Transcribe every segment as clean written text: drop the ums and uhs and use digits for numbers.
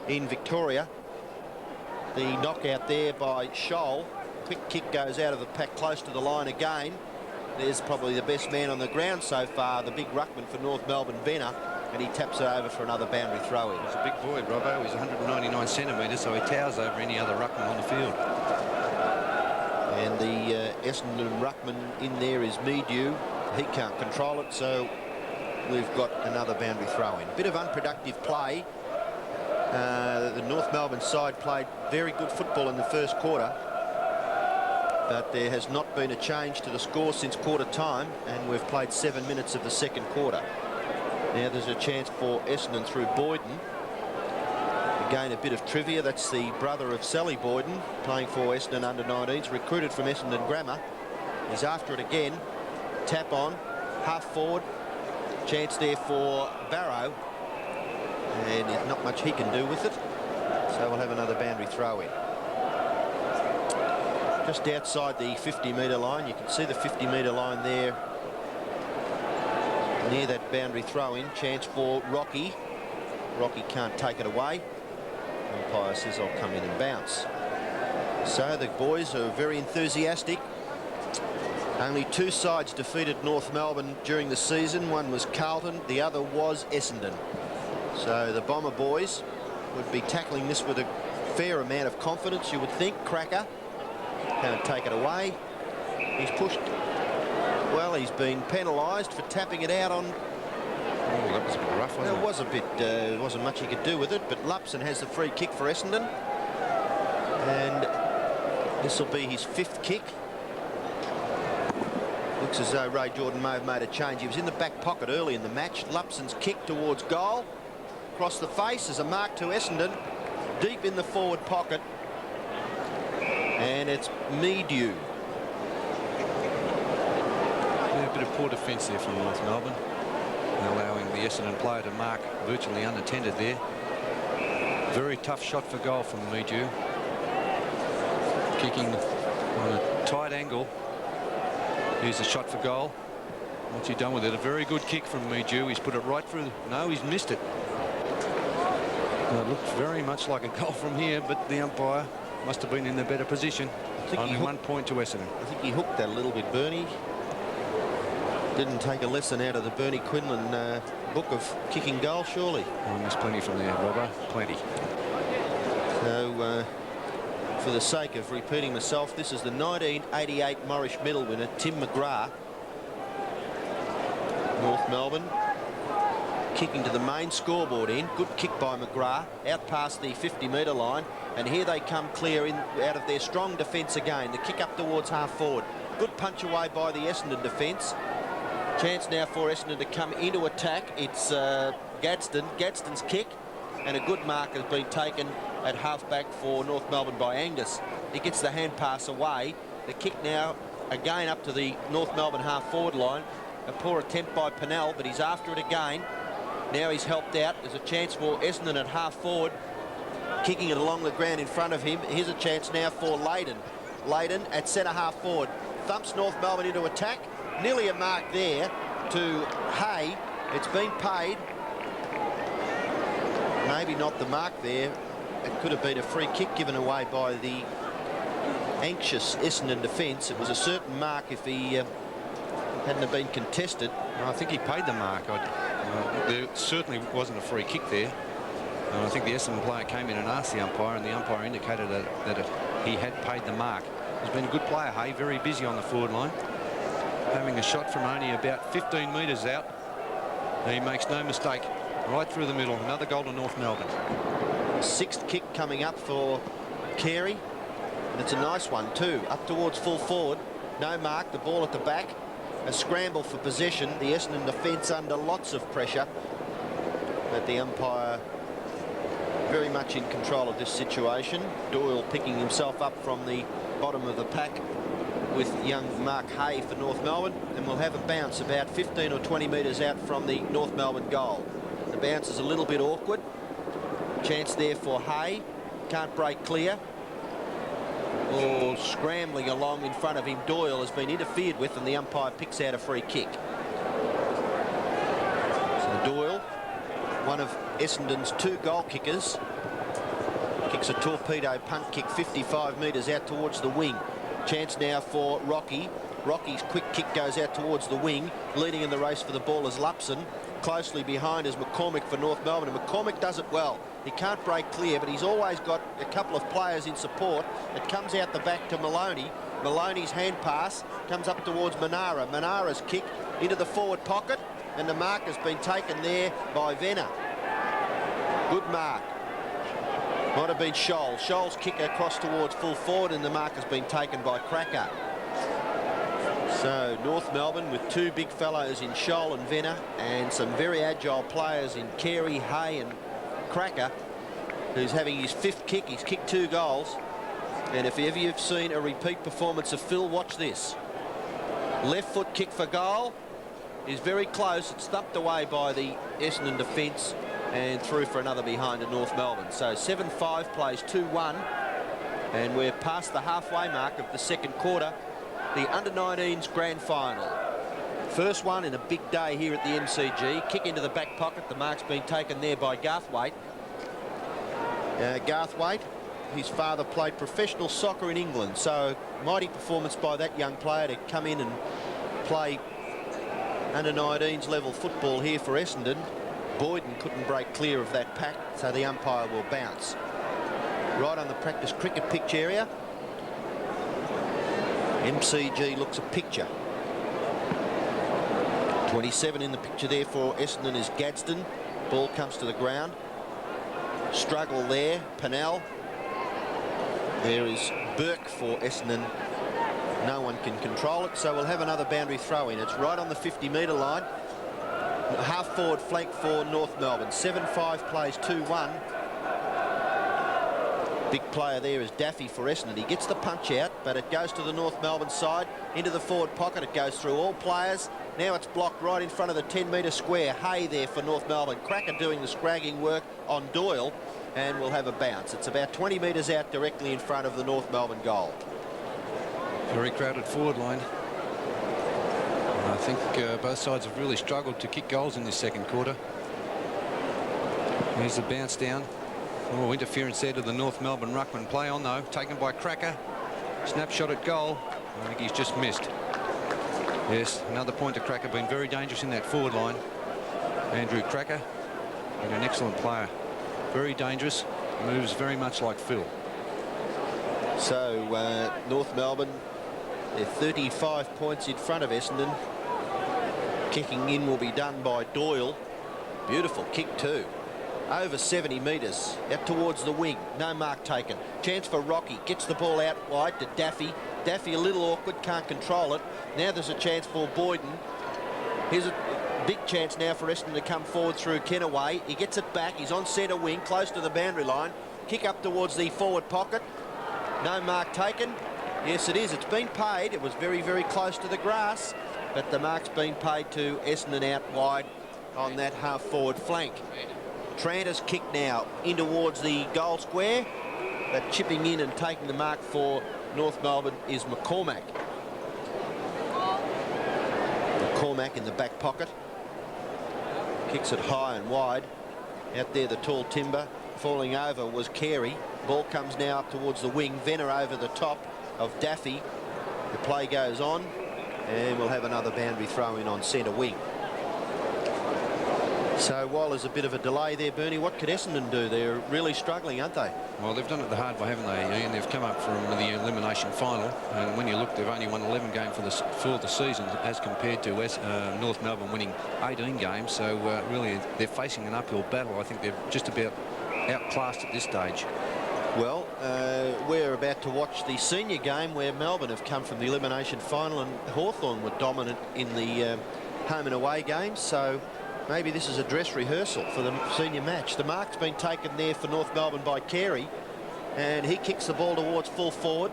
in Victoria. The knockout there by Scholl. Quick kick goes out of the pack close to the line again. There's probably the best man on the ground so far, the big ruckman for North Melbourne, Benner, and he taps it over for another boundary throw-in. He's a big boy, Robbo. He's 199 centimetres, so he towers over any other ruckman on the field. And the Essendon ruckman in there is Medew. He can't control it, so we've got another boundary throw-in. Bit of unproductive play. The North Melbourne side played very good football in the first quarter, but there has not been a change to the score since quarter time, and we've played 7 minutes of the second quarter. Now there's a chance for Essendon through Boyden. Again, a bit of trivia. That's the brother of Sally Boyden, playing for Essendon under-19s, recruited from Essendon Grammar. He's after it again. Tap on, half forward. Chance there for Barrow, and there's not much he can do with it, so we'll have another boundary throw-in. Just outside the 50-metre line. You can see the 50-metre line there near that boundary throw-in. Chance for Rocky. Rocky can't take it away. Umpire says I'll come in and bounce. So the boys are very enthusiastic. Only two sides defeated North Melbourne during the season. One was Carlton, the other was Essendon. So the Bomber boys would be tackling this with a fair amount of confidence, you would think. Cracker can't take it away. He's pushed. Well, he's been penalised for tapping it out on. Oh, that was a bit rough, wasn't it? It was a bit. There wasn't much he could do with it, but Lupson has the free kick for Essendon, and this will be his 5th kick. Looks as though Ray Jordan may have made a change. He was in the back pocket early in the match. Lupson's kick towards goal. Across the face as a mark to Essendon. Deep in the forward pocket. And it's Medew. Yeah, a bit of poor defence there from North Melbourne, allowing the Essendon player to mark virtually unattended there. Very tough shot for goal from Medew. Kicking on a tight angle. Here's a shot for goal. What's he done with it? A very good kick from Medew. He's put it right through. No, he's missed it. Well, it looked very much like a goal from here, but the umpire must have been in the better position. Only 1 point to Essendon. I think he hooked that a little bit, Bernie. Didn't take a lesson out of the Bernie Quinlan book of kicking goal, surely. Oh, there's plenty from there, Robbo. Plenty. So, for the sake of repeating myself, this is the 1988 Morrish medal winner, Tim McGrath. North Melbourne kicking to the main scoreboard end. Good kick by McGrath, out past the 50-metre line. And here they come clear out of their strong defence again. The kick up towards half forward. Good punch away by the Essendon defence. Chance now for Essendon to come into attack. It's Gadsden. Gadsden's kick. And a good mark has been taken at half-back for North Melbourne by Angus. He gets the hand pass away. The kick now again up to the North Melbourne half-forward line. A poor attempt by Pennell, but he's after it again. Now he's helped out. There's a chance for Essendon at half-forward. Kicking it along the ground in front of him. Here's a chance now for Layden. Layden at centre half-forward. Thumps North Melbourne into attack. Nearly a mark there to Hay. It's been paid. Maybe not the mark there. It could have been a free kick given away by the anxious Essendon defence. It was a certain mark if he hadn't have been contested. I think he paid the mark. There certainly wasn't a free kick there. I think the Essendon player came in and asked the umpire, and the umpire indicated that he had paid the mark. He's been a good player, Hay, very busy on the forward line. Having a shot from only about 15 metres out. He makes no mistake. Right through the middle. Another goal to North Melbourne. 6th kick coming up for Carey. And it's a nice one too. Up towards full forward. No mark. The ball at the back. A scramble for possession. The Essendon defence under lots of pressure. But the umpire very much in control of this situation. Doyle picking himself up from the bottom of the pack with young Mark Hay for North Melbourne. And we'll have a bounce about 15 or 20 metres out from the North Melbourne goal. The bounce is a little bit awkward. Chance there for Hay. Can't break clear. Oh, scrambling along in front of him. Doyle has been interfered with, and the umpire picks out a free kick. So Doyle one of Essendon's 2 goal kickers. Kicks a torpedo punt kick 55 metres out towards the wing. Chance now for Rocky. Rocky's quick kick goes out towards the wing. Leading in the race for the ball is Lupson. Closely behind is McCormick for North Melbourne, and McCormick does it well. He can't break clear, but he's always got a couple of players in support. It comes out the back to Maloney. Maloney's hand pass comes up towards Manara. Manara's kick into the forward pocket, and the mark has been taken there by Venner. Good mark. Might have been Scholl. Scholl's kick across towards full forward, and the mark has been taken by Cracker. So North Melbourne with 2 big fellows in Scholl and Venner, and some very agile players in Carey, Hay and Cracker, who's having his 5th kick. He's kicked 2 goals. And if ever you've seen a repeat performance of Phil, watch this. Left foot kick for goal is very close. It's stuffed away by the Essendon defence and through for another behind to North Melbourne. So 7-5 plays 2-1, and we're past the halfway mark of the second quarter. The under-19s grand final. First one in a big day here at the MCG. Kick into the back pocket. The mark's been taken there by Garthwaite. Garthwaite, his father played professional soccer in England, so mighty performance by that young player to come in and play under-19s level football here for Essendon. Boyden couldn't break clear of that pack, so the umpire will bounce. Right on the practice cricket pitch area. MCG looks a picture. 27 in the picture there for Essendon is Gadsden. Ball comes to the ground. Struggle there. Pennell. There is Burke for Essendon. No one can control it, so we'll have another boundary throw in. It's right on the 50-metre line. Half forward flank for North Melbourne. 7-5 plays 2-1. Big player there is Daffy for Essendon. He gets the punch out, but it goes to the North Melbourne side. Into the forward pocket. It goes through all players. Now it's blocked right in front of the 10-metre square. Hay there for North Melbourne. Cracker doing the scragging work on Doyle, and we'll have a bounce. It's about 20 metres out directly in front of the North Melbourne goal. Very crowded forward line. I think both sides have really struggled to kick goals in this second quarter. Here's the bounce down. Oh, interference there to the North Melbourne ruckman. Play on though, taken by Cracker. Snapshot at goal. I think he's just missed. Yes, another point to Cracker. Been very dangerous in that forward line. Andrew Cracker, and an excellent player. Very dangerous. Moves very much like Phil. So North Melbourne, they're 35 points in front of Essendon. Kicking in will be done by Doyle. Beautiful kick too. Over 70 metres out towards the wing. No mark taken. Chance for Rocky. Gets the ball out wide to Daffy. Daffy a little awkward, can't control it. Now there's a chance for Boyden. Here's a big chance now for Essendon to come forward through Kennaway. He gets it back. He's on centre wing, close to the boundary line. Kick up towards the forward pocket. No mark taken. Yes, it is. It's been paid. It was very, very close to the grass, but the mark's been paid to Essendon out wide on that half-forward flank. Tranter's kick now in towards the goal square, but chipping in and taking the mark for North Melbourne is McCormack. McCormack in the back pocket. Kicks it high and wide. Out there, the tall timber. Falling over was Carey. Ball comes now up towards the wing. Venner over the top of Daffy. The play goes on, and we'll have another boundary throw in on centre wing. So while there's a bit of a delay there, Bernie, what could Essendon do? They're really struggling, aren't they? Well, they've done it the hard way, haven't they? And they've come up from the elimination final, and when you look, they've only won 11 games for the season, as compared to North Melbourne winning 18 games. So really, they're facing an uphill battle. I think they're just about outclassed at this stage. Well, we're about to watch the senior game where Melbourne have come from the elimination final, and Hawthorn were dominant in the home and away games. So maybe this is a dress rehearsal for the senior match. The mark's been taken there for North Melbourne by Carey, and he kicks the ball towards full forward.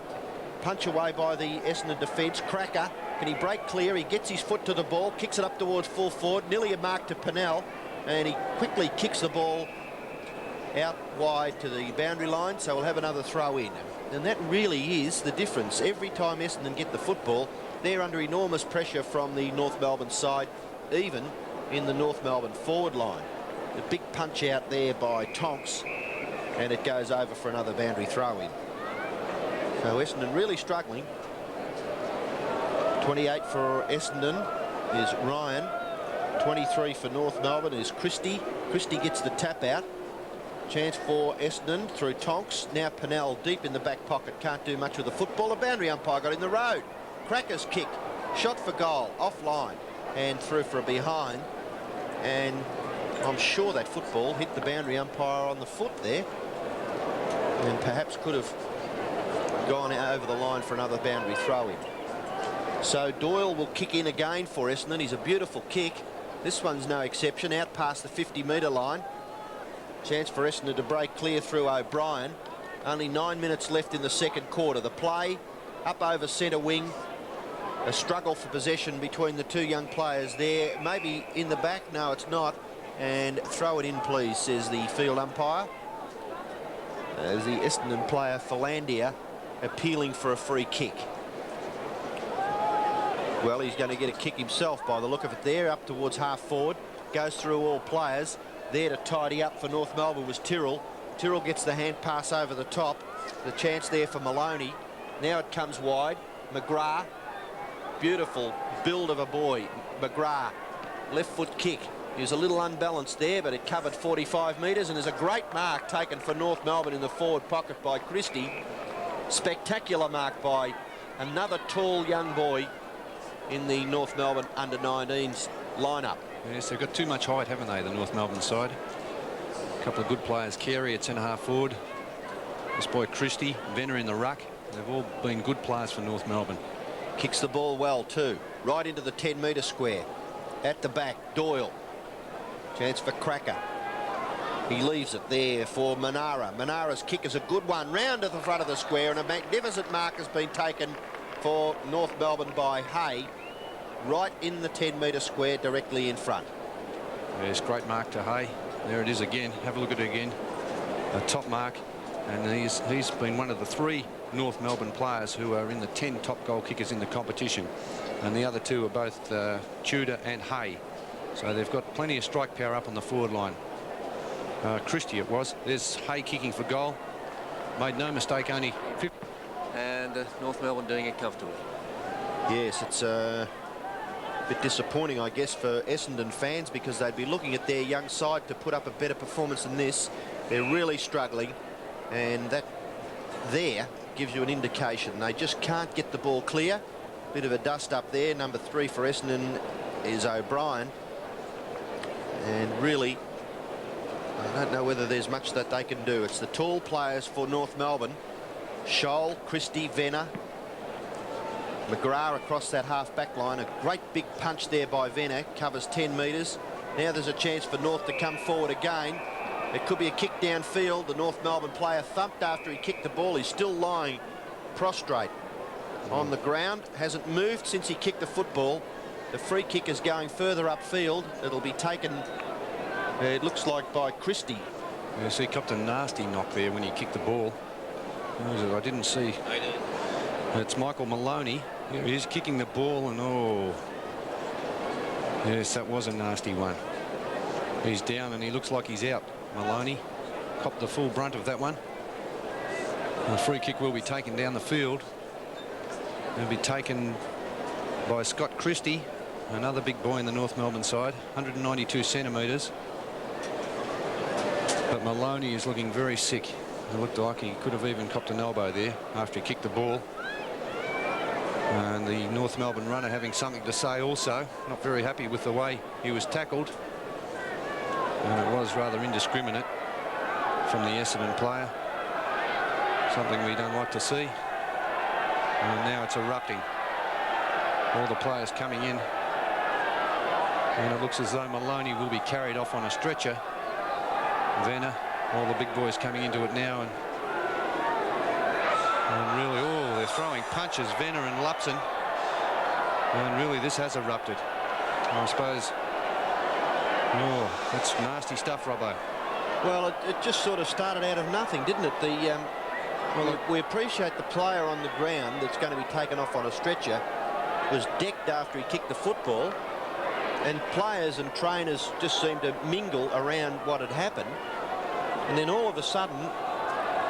Punch away by the Essendon defence. Cracker, can he break clear? He gets his foot to the ball, kicks it up towards full forward. Nearly a mark to Pennell, and he quickly kicks the ball out wide to the boundary line, so we'll have another throw in. And that really is the difference. Every time Essendon get the football, they're under enormous pressure from the North Melbourne side, even in the North Melbourne forward line. A big punch out there by Tonks, and it goes over for another boundary throw-in. So Essendon really struggling. 28 for Essendon is Ryan. 23 for North Melbourne is Christie. Christie gets the tap out. Chance for Essendon through Tonks. Now Pennell deep in the back pocket. Can't do much with the football. A boundary umpire got in the road. Cracker's kick. Shot for goal. Offline. And through for a behind. And I'm sure that football hit the boundary umpire on the foot there. And perhaps could have gone over the line for another boundary throw-in. So Doyle will kick in again for Essendon. He's a beautiful kick. This one's no exception. Out past the 50-metre line. Chance for Essendon to break clear through O'Brien. Only 9 minutes left in the second quarter. The play up over centre wing. A struggle for possession between the two young players there. Maybe in the back. No, it's not. And throw it in, please, says the field umpire. As the Essendon player, Philandia, appealing for a free kick. Well, he's going to get a kick himself by the look of it there, up towards half forward. Goes through all players. There to tidy up for North Melbourne was Tyrrell. Tyrrell gets the hand pass over the top. The chance there for Maloney. Now it comes wide. McGrath. Beautiful build of a boy. McGrath. Left foot kick. He was a little unbalanced there, but it covered 45 metres, and there's a great mark taken for North Melbourne in the forward pocket by Christie. Spectacular mark by another tall young boy in the North Melbourne under-19s lineup. Yes, they've got too much height, haven't they, the North Melbourne side? A couple of good players. Carey at centre-half forward. This boy Christie, Venner in the ruck. They've all been good players for North Melbourne. Kicks the ball well too. Right into the 10-metre square. At the back, Doyle. Chance for Cracker. He leaves it there for Manara. Manara's kick is a good one. Round to the front of the square, and a magnificent mark has been taken for North Melbourne by Hay. Right in the 10-metre square, directly in front. Yes, great mark to Hay. There it is again. Have a look at it again. A top mark. And he's been one of the 3 North Melbourne players who are in the 10 top goal kickers in the competition. And the other 2 are both Tudor and Hay. So they've got plenty of strike power up on the forward line. Christie it was. There's Hay kicking for goal. Made no mistake, only 50. And North Melbourne doing it comfortably. Yes, it's a bit disappointing, I guess, for Essendon fans, because they'd be looking at their young side to put up a better performance than this. They're really struggling, and that there gives you an indication. They just can't get the ball clear. Bit of a dust up there. Number 3 for Essendon is O'Brien. And really, I don't know whether there's much that they can do. It's the tall players for North Melbourne. Scholl, Christie, Venner. McGrath across that half-back line. A great big punch there by Venner. Covers 10 metres. Now there's a chance for North to come forward again. It could be a kick downfield. The North Melbourne player thumped after he kicked the ball. He's still lying prostrate on the ground. Hasn't moved since he kicked the football. The free kick is going further upfield. It'll be taken, it looks like, by Christie. Yes, he copped a nasty knock there when he kicked the ball. Who was it? I didn't see. It's Michael Maloney. He's kicking the ball, and oh, yes, that was a nasty one. He's down and he looks like he's out. Maloney copped the full brunt of that one. The free kick will be taken down the field. It'll be taken by Scott Christie, another big boy in the North Melbourne side, 192 centimetres. But Maloney is looking very sick. It looked like he could have even copped an elbow there after he kicked the ball. And the North Melbourne runner having something to say also. Not very happy with the way he was tackled. And it was rather indiscriminate from the Essendon player. Something we don't like to see. And now it's erupting. All the players coming in. And it looks as though Maloney will be carried off on a stretcher. Venner, all the big boys coming into it now. And really, oh, they're throwing punches, Venner and Lupson. And really, this has erupted. I suppose. Oh, that's nasty stuff, Robbo. Well, it just sort of started out of nothing, didn't it? Well, we appreciate the player on the ground that's going to be taken off on a stretcher was decked after he kicked the football. And players and trainers just seemed to mingle around what had happened. And then all of a sudden,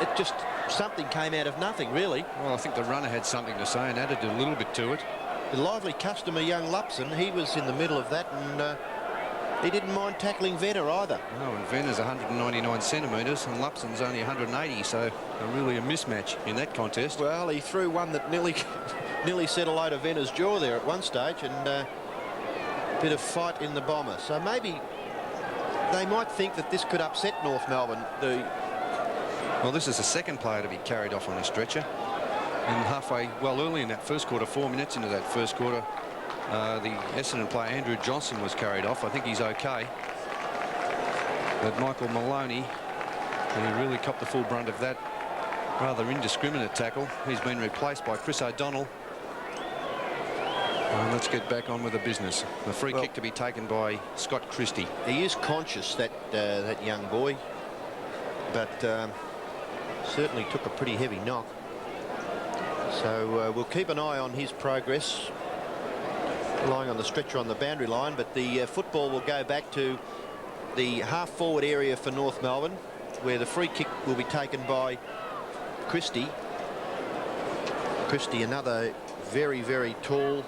it just, something came out of nothing, really. Well, I think the runner had something to say and added a little bit to it. The lively customer, young Lupson, he was in the middle of that, and he didn't mind tackling Venner either. No, and Venner's 199 centimetres and Lupson's only 180, so really a mismatch in that contest. Well, he threw one that nearly set a load of Venner's jaw there at one stage, and a bit of fight in the bomber. So maybe they might think that this could upset North Melbourne. Well, this is the second player to be carried off on a stretcher. And halfway, well, early in that first quarter, 4 minutes into that first quarter, the Essendon player Andrew Johnson was carried off. I think he's okay. But Michael Maloney, he really copped the full brunt of that rather indiscriminate tackle. He's been replaced by Chris O'Donnell. And let's get back on with the business. A free kick to be taken by Scott Christie. He is conscious, that young boy, but certainly took a pretty heavy knock. So we'll keep an eye on his progress, lying on the stretcher on the boundary line. But the football will go back to the half-forward area for North Melbourne, where the free kick will be taken by Christie. Christie, another very, very tall,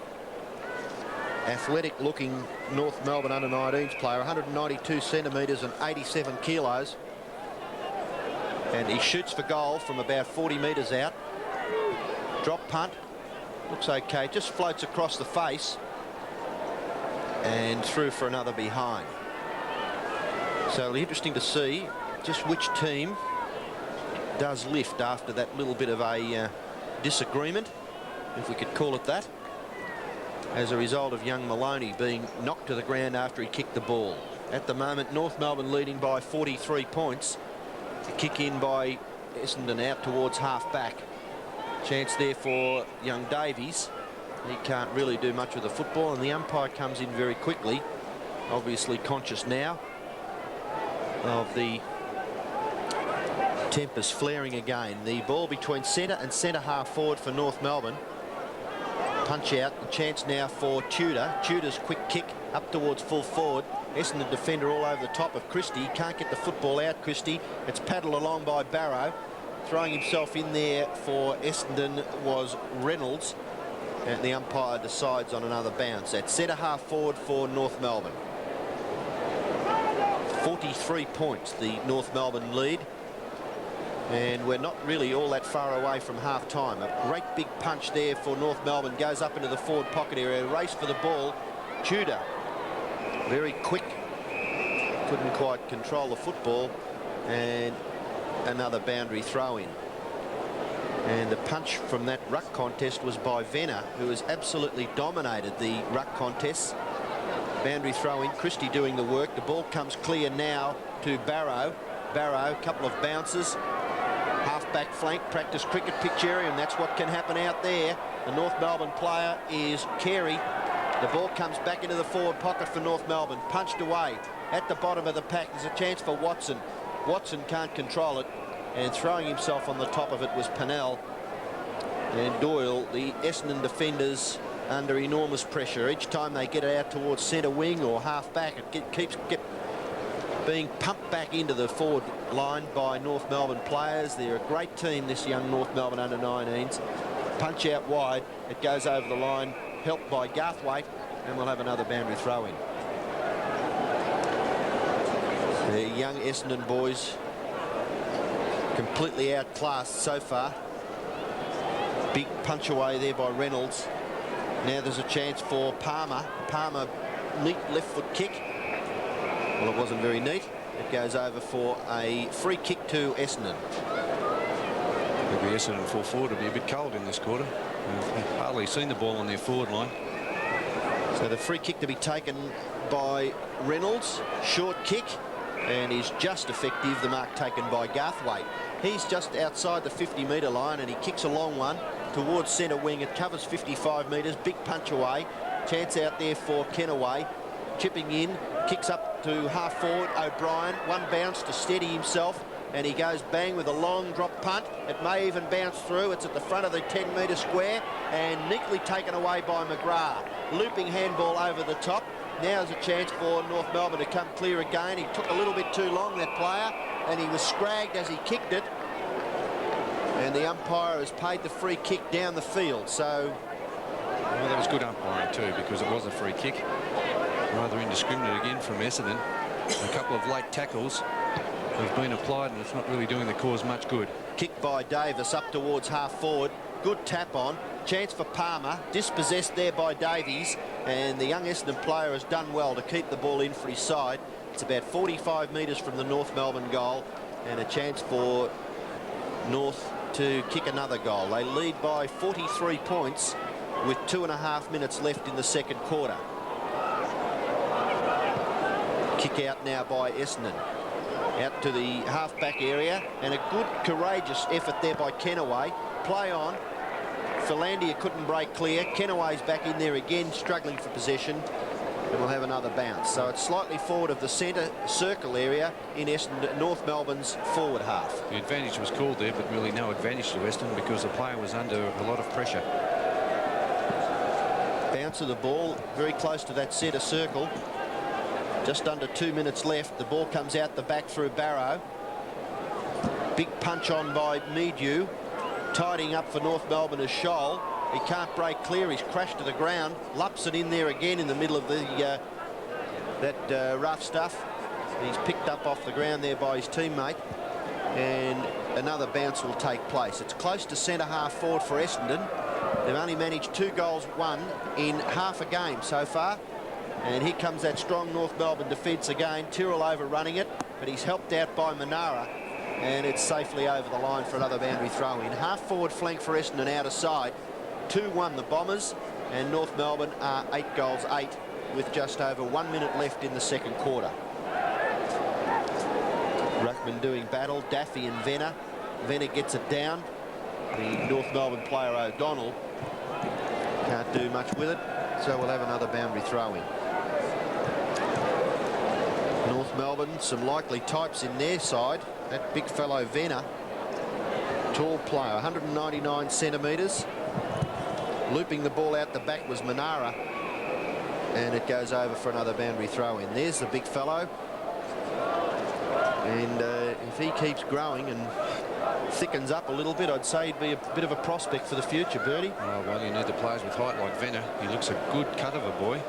athletic-looking North Melbourne under-19s player, 192 centimetres and 87 kilos. And he shoots for goal from about 40 metres out. Drop punt, looks okay, just floats across the face and through for another behind. So it'll be interesting to see just which team does lift after that little bit of a disagreement, if we could call it that, as a result of young Maloney being knocked to the ground after he kicked the ball. At the moment, North Melbourne leading by 43 points. The kick in by Essendon out towards half-back. Chance there for young Davies. He can't really do much with the football, and the umpire comes in very quickly, obviously conscious now of the tempers flaring again. The ball between centre and centre half forward for North Melbourne. Punch out. The chance now for Tudor. Tudor's quick kick up towards full forward. Essendon defender all over the top of Christie. Can't get the football out, Christie. It's paddled along by Barrow. Throwing himself in there for Essendon was Reynolds, and the umpire decides on another bounce. At centre half forward for North Melbourne. 43 points the North Melbourne lead, and we're not really all that far away from half time. A great big punch there for North Melbourne, goes up into the forward pocket area, race for the ball. Tudor, very quick, couldn't quite control the football, and another boundary throw in. And the punch from that ruck contest was by Venner, who has absolutely dominated the ruck contests. Boundary throw in, Christie doing the work. The ball comes clear now to Barrow. Barrow, a couple of bounces, half-back flank, practice cricket pitch area, and that's what can happen out there. The North Melbourne player is Carey. The ball comes back into the forward pocket for North Melbourne, punched away at the bottom of the pack. There's a chance for Watson. Watson can't control it, and throwing himself on the top of it was Pennell. And Doyle, the Essendon defenders, under enormous pressure. Each time they get it out towards centre wing or half back, it keeps being pumped back into the forward line by North Melbourne players. They're a great team, this young North Melbourne under-19s. Punch out wide, it goes over the line, helped by Garthwaite, and we'll have another boundary throw in. The young Essendon boys completely outclassed so far. Big punch away there by Reynolds. Now there's a chance for Palmer. Palmer, neat left foot kick. Well, it wasn't very neat. It goes over for a free kick to Essendon. Maybe Essendon full forward will be a bit cold in this quarter. We've hardly seen the ball on their forward line. So the free kick to be taken by Reynolds. Short kick. And is just effective, the mark taken by Garthwaite. He's just outside the 50-metre line, and he kicks a long one towards centre wing. It covers 55 metres. Big punch away. Chance out there for Kenaway. Chipping in, kicks up to half forward. O'Brien, one bounce to steady himself, and he goes bang with a long drop punt. It may even bounce through. It's at the front of the 10-metre square, and neatly taken away by McGrath. Looping handball over the top. Now's a chance for North Melbourne to come clear again. He took a little bit too long, that player, and he was scragged as he kicked it. And the umpire has paid the free kick down the field. So, well, that was good umpiring too, because it was a free kick. Rather indiscriminate again from Essendon. A couple of late tackles have been applied, and it's not really doing the cause much good. Kick by Davis up towards half forward. Good tap on. Chance for Palmer. Dispossessed there by Davies. And the young Essendon player has done well to keep the ball in for his side. It's about 45 metres from the North Melbourne goal. And a chance for North to kick another goal. They lead by 43 points with 2.5 minutes left in the second quarter. Kick out now by Essendon. Out to the half-back area, and a good, courageous effort there by Kennaway. Play on. Philandia couldn't break clear. Kennaway's back in there again, struggling for possession, and we'll have another bounce. So it's slightly forward of the centre circle area in Essendon, North Melbourne's forward half. The advantage was called there, but really no advantage to Essendon because the player was under a lot of pressure. Bounce of the ball, very close to that centre circle. Just under 2 minutes left. The ball comes out the back through Barrow. Big punch on by Meadew. Tidying up for North Melbourne is Scholl. He can't break clear. He's crashed to the ground. Lupson in there again in the middle of the rough stuff. He's picked up off the ground there by his teammate. And another bounce will take place. It's close to centre half forward for Essendon. They've only managed 2 goals won in half a game so far. And here comes that strong North Melbourne defence again. Tyrrell overrunning it, but he's helped out by Manara. And it's safely over the line for another boundary throw in. Half forward flank for Essendon out of side. 2-1 the Bombers, and North Melbourne are 8 goals 8 with just over 1 minute left in the second quarter. Ruckman doing battle. Daffy and Venner. Venner gets it down. The North Melbourne player O'Donnell can't do much with it, so we'll have another boundary throw in. North Melbourne, some likely types in their side. That big fellow Venner, tall player, 199 centimetres. Looping the ball out the back was Manara, and it goes over for another boundary throw in. There's the big fellow, and if he keeps growing and thickens up a little bit, I'd say he'd be a bit of a prospect for the future, Bertie. Oh, well, you need the players with height like Venner. He looks a good cut of a boy,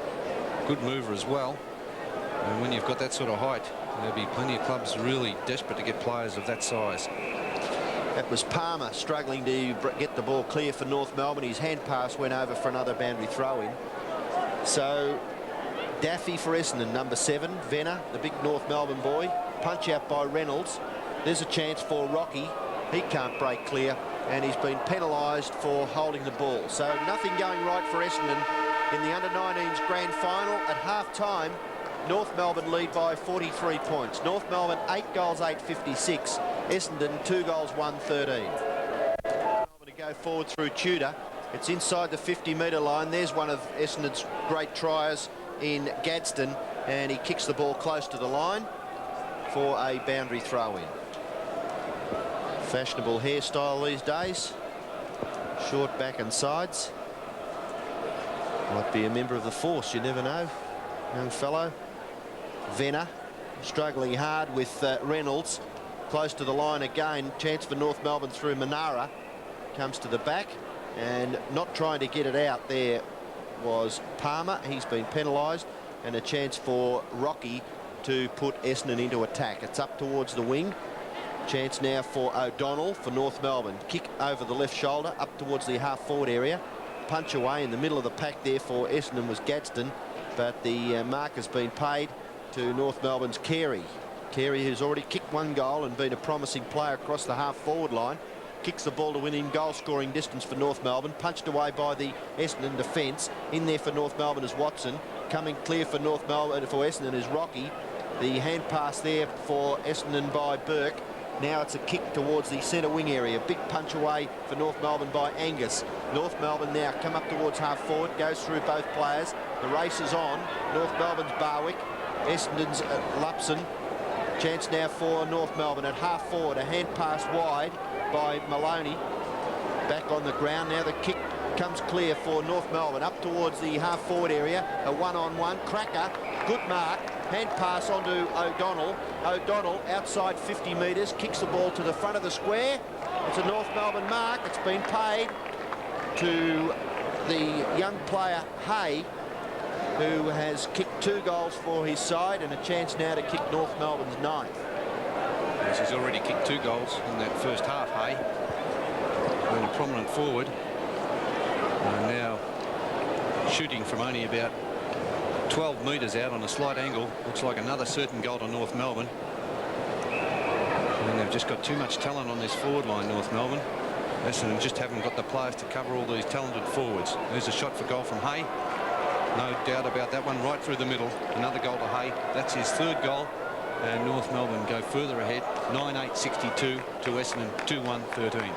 good mover as well. And when you've got that sort of height, there'll be plenty of clubs really desperate to get players of that size. That was Palmer struggling to get the ball clear for North Melbourne. His hand pass went over for another boundary throw in. So Daffy for Essendon, number 7. Venner, the big North Melbourne boy. Punch out by Reynolds. There's a chance for Rocky. He can't break clear, and he's been penalised for holding the ball. So nothing going right for Essendon in the under-19s grand final. At half-time, North Melbourne lead by 43 points. North Melbourne 8 goals 8 56. Essendon 2 goals 1 13. Melbourne to go forward through Tudor. It's inside the 50-metre line. There's one of Essendon's great tries in Gadsden, and he kicks the ball close to the line for a boundary throw in. Fashionable hairstyle these days. Short back and sides. Might be a member of the force, you never know. Young fellow. Venner struggling hard with Reynolds. Close to the line again. Chance for North Melbourne through Manara. Comes to the back, and not trying to get it out there was Palmer. He's been penalised, and a chance for Rocky to put Essendon into attack. It's up towards the wing. Chance now for O'Donnell for North Melbourne. Kick over the left shoulder up towards the half forward area. Punch away in the middle of the pack there for Essendon was Gadsden, but the mark has been paid to North Melbourne's Carey. Carey, who's already kicked 1 goal and been a promising player across the half forward line, kicks the ball to win in goal scoring distance for North Melbourne. Punched away by the Essendon defence. In there for North Melbourne is Watson. Coming clear for North Melbourne for Essendon is Rocky. The hand pass there for Essendon by Burke. Now it's a kick towards the centre wing area. Big punch away for North Melbourne by Angus. North Melbourne now come up towards half forward. Goes through both players. The race is on. North Melbourne's Barwick. Essendon's Lupson. Chance now for North Melbourne at half forward. A hand pass wide by Maloney. Back on the ground now. The kick comes clear for North Melbourne up towards the half-forward area. A one-on-one. Cracker, good mark. Hand pass onto O'Donnell. O'Donnell outside 50 metres, kicks the ball to the front of the square. It's a North Melbourne mark. It's been paid to the young player Hay, who has kicked 2 goals for his side and a chance now to kick North Melbourne's 9th. Yes, he's already kicked 2 goals in that first half, Hay. Been a prominent forward. And now shooting from only about 12 metres out on a slight angle. Looks like another certain goal to North Melbourne. And they've just got too much talent on this forward line, North Melbourne. Essendon just haven't got the players to cover all these talented forwards. There's a shot for goal from Hay. No doubt about that one, right through the middle. Another goal to Hay. That's his 3rd goal. And North Melbourne go further ahead. 9-8-62 to Essendon 2-1-13.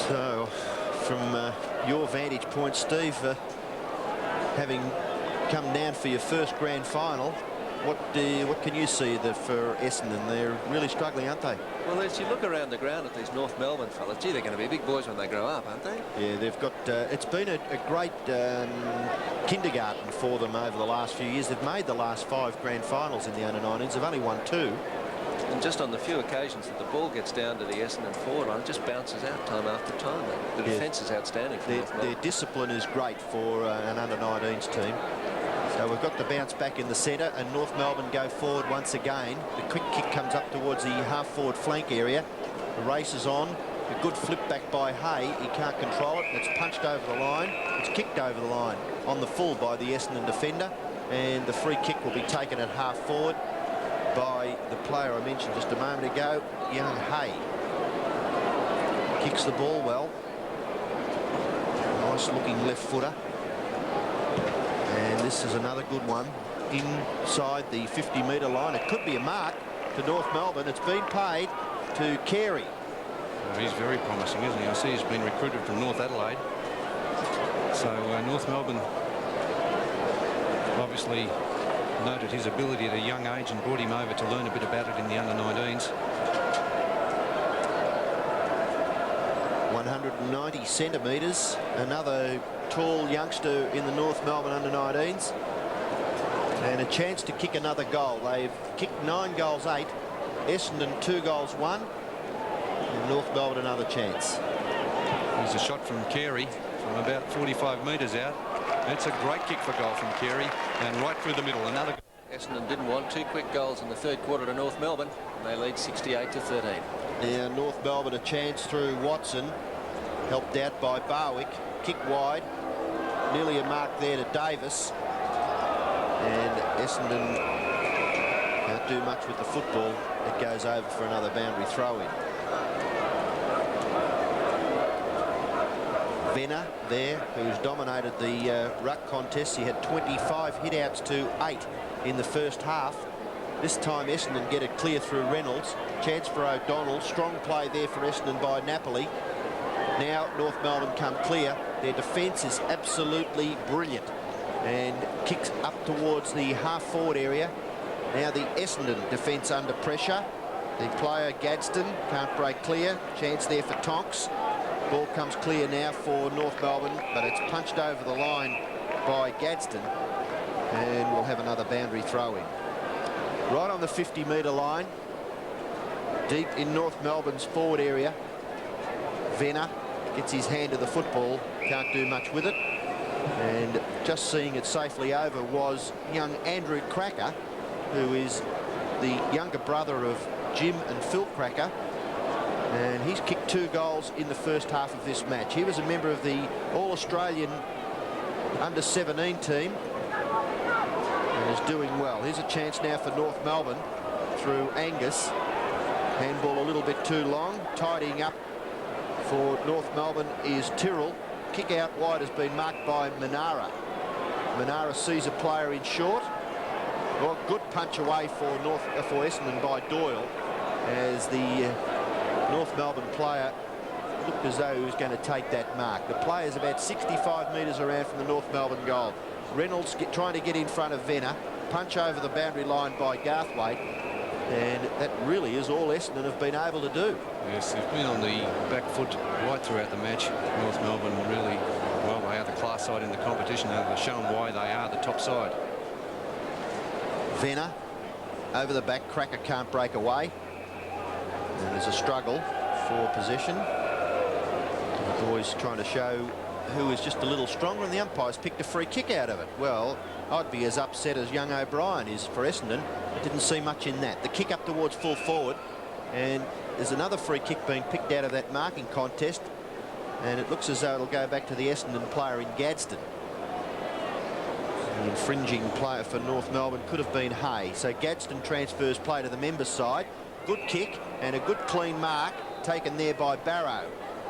So, from your vantage point, Steve, having come down for your first grand final, what can you see for Essendon? They're really struggling, aren't they? Well, as you look around the ground at these North Melbourne fellas, gee, they're going to be big boys when they grow up, aren't they? Yeah, they've got. It's been a great kindergarten for them over the last few years. They've made the last 5 grand finals in the under-19s. They've only won 2. And just on the few occasions that the ball gets down to the Essendon forward line, it just bounces out time after time. The defence is outstanding for North Melbourne. Their discipline is great for an under-19s team. So we've got the bounce back in the centre, and North Melbourne go forward once again. The quick kick comes up towards the half-forward flank area. The race is on. A good flip back by Hay. He can't control it. It's punched over the line. It's kicked over the line on the full by the Essendon defender. And the free kick will be taken at half-forward by the player I mentioned just a moment ago, young Hay. Kicks the ball well. Nice-looking left footer. And this is another good one inside the 50-metre line. It could be a mark to North Melbourne. It's been paid to Carey. Well, he's very promising, isn't he? I see he's been recruited from North Adelaide. So North Melbourne obviously noted his ability at a young age and brought him over to learn a bit about it in the under-19s. 190 centimetres. Another tall youngster in the North Melbourne under-19s. And a chance to kick another goal. They've kicked 9 goals 8. Essendon 2 goals 1. And North Melbourne another chance. There's a shot from Carey from about 45 metres out. It's a great kick for goal from Carey, and right through the middle. Another. Essendon didn't want 2 quick goals in the 3rd quarter to North Melbourne. And they lead 68-13. Now North Melbourne a chance through Watson, helped out by Barwick. Kick wide, nearly a mark there to Davis. And Essendon can't do much with the football. It goes over for another boundary throw-in. Venner there, who's dominated the ruck contest. He had 25 hit-outs to 8 in the first half. This time Essendon get it clear through Reynolds. Chance for O'Donnell. Strong play there for Essendon by Napoli. Now North Melbourne come clear. Their defence is absolutely brilliant. And kicks up towards the half-forward area. Now the Essendon defence under pressure. The player Gadsden can't break clear. Chance there for Tonks. Ball comes clear now for North Melbourne, but it's punched over the line by Gadsden. And we'll have another boundary throw-in. Right on the 50-metre line. Deep in North Melbourne's forward area. Venner gets his hand to the football. Can't do much with it. And just seeing it safely over was young Andrew Cracker, who is the younger brother of Jim and Phil Cracker. And he's kicked 2 goals in the first half of this match. He was a member of the All-Australian under-17 team and is doing well. Here's a chance now for North Melbourne through Angus. Handball a little bit too long. Tidying up for North Melbourne is Tyrrell. Kick out wide has been marked by Manara. Manara sees a player in short. Well, good punch away for Essendon by Doyle, as the North Melbourne player looked as though he was going to take that mark. The player's about 65 metres around from the North Melbourne goal. Reynolds trying to get in front of Venner. Punch over the boundary line by Garthwaite. And that really is all Essendon have been able to do. Yes, they've been on the back foot right throughout the match. North Melbourne really, well, they are the class side in the competition. They've shown why they are the top side. Venner over the back. Cracker can't break away. And there's a struggle for possession. The boys trying to show who is just a little stronger, and the umpires picked a free kick out of it. Well, I'd be as upset as young O'Brien is for Essendon. I didn't see much in that. The kick up towards full forward, and there's another free kick being picked out of that marking contest, and it looks as though it'll go back to the Essendon player in Gadsden. The infringing player for North Melbourne could have been Hay. So Gadsden transfers play to the members' side. Good kick and a good clean mark taken there by Barrow.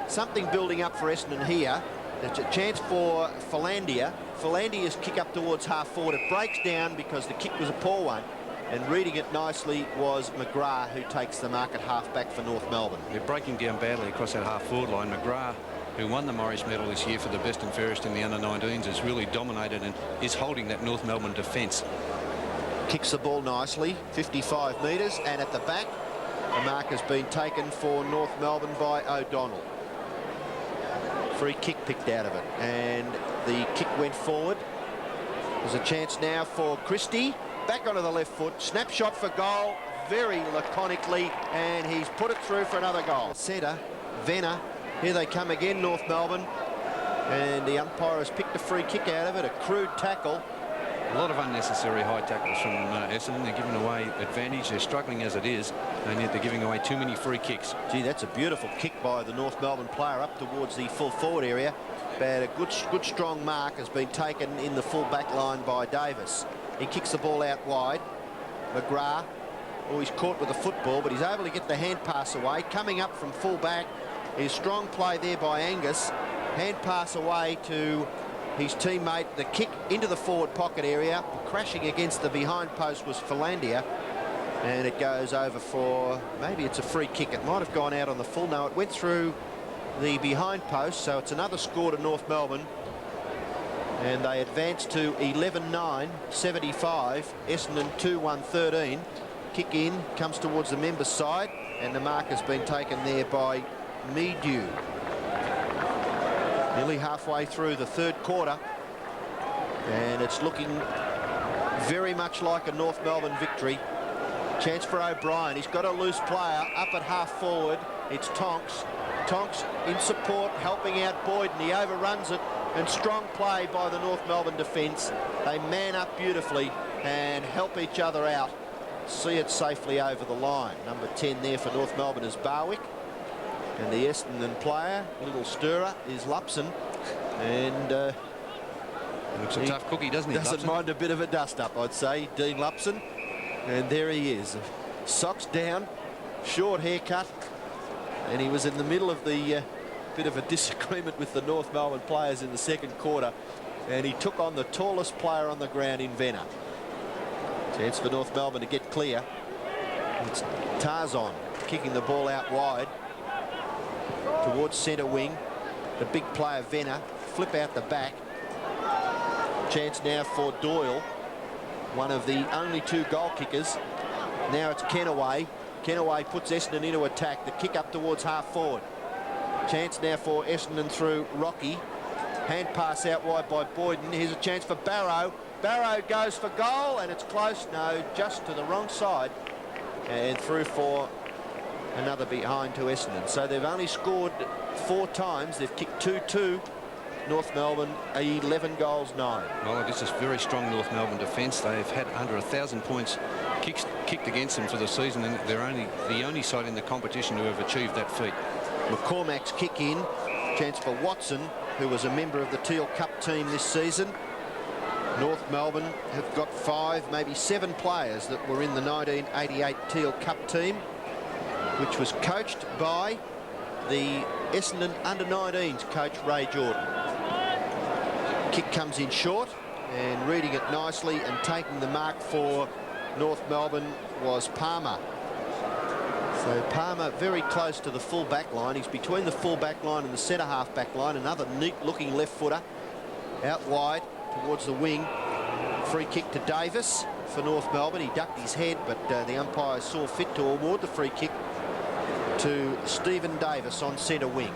Something building up for Essendon here. There's a chance for Philandia. Philandia's kick up towards half forward. It breaks down because the kick was a poor one. And reading it nicely was McGrath, who takes the mark at half back for North Melbourne. They're breaking down badly across that half forward line. McGrath, who won the Morris medal this year for the best and fairest in the under-19s, has really dominated and is holding that North Melbourne defence. Kicks the ball nicely, 55 metres, and at the back, the mark has been taken for North Melbourne by O'Donnell. Free kick picked out of it, and the kick went forward. There's a chance now for Christie. Back onto the left foot, snapshot for goal, very laconically, and he's put it through for another goal. Centre, Venner, here they come again, North Melbourne, and the umpire has picked a free kick out of it, a crude tackle. A lot of unnecessary high tackles from Essendon. They're giving away advantage. They're struggling as it is, and yet they're giving away too many free kicks. Gee, that's a beautiful kick by the North Melbourne player up towards the full forward area. But a good strong mark has been taken in the full back line by Davis. He kicks the ball out wide. McGrath, oh, he's caught with the football, but he's able to get the hand pass away. Coming up from full back is strong play there by Angus. Hand pass away to his teammate. The kick into the forward pocket area. Crashing against the behind post was Philandia. And it goes over for, maybe it's a free kick. It might have gone out on the full. No, it went through the behind post, so it's another score to North Melbourne. And they advance to 11-9, 75. Essendon 2-1-13. Kick in, comes towards the members' side, and the mark has been taken there by Medew. Nearly halfway through the third quarter, and it's looking very much like a North Melbourne victory. Chance for O'Brien. He's got a loose player up at half forward. It's Tonks. Tonks in support, helping out Boyd, and he overruns it. And strong play by the North Melbourne defence. They man up beautifully and help each other out. See it safely over the line. Number 10 there for North Melbourne is Barwick. And the Essendon player, little stirrer, is Lupson. And looks a tough cookie, doesn't he? Doesn't mind a bit of a dust-up, I'd say, Dean Lupson. And there he is. Socks down, short haircut. And he was in the middle of the bit of a disagreement with the North Melbourne players in the second quarter. And he took on the tallest player on the ground in Venner. Chance for North Melbourne to get clear. It's Tarzan kicking the ball out wide towards centre wing. The big player Venner, flip out the back. Chance now for Doyle, one of the only two goal kickers. Now it's Kenaway. Kenaway puts Essendon into attack. The kick up towards half forward. Chance now for Essendon through Rocky. Hand pass out wide by Boyden. Here's a chance for Barrow. Barrow goes for goal, and it's close. No, just to the wrong side. And through for another behind to Essendon. So they've only scored 4 times. They've kicked 2-2. North Melbourne 11 goals 9. Well, this is very strong North Melbourne defence. They've had under 1,000 points kicked against them for the season, and they're the only side in the competition who have achieved that feat. McCormack's kick in. Chance for Watson, who was a member of the Teal Cup team this season. North Melbourne have got 5, maybe 7 players that were in the 1988 Teal Cup team, which was coached by the Essendon under-19s coach Ray Jordan. Kick comes in short, and reading it nicely and taking the mark for North Melbourne was Palmer. So Palmer very close to the full back line. He's between the full back line and the centre half back line. Another neat looking left footer out wide towards the wing. Free kick to Davis for North Melbourne. He ducked his head, but the umpire saw fit to award the free kick to Stephen Davis on centre wing.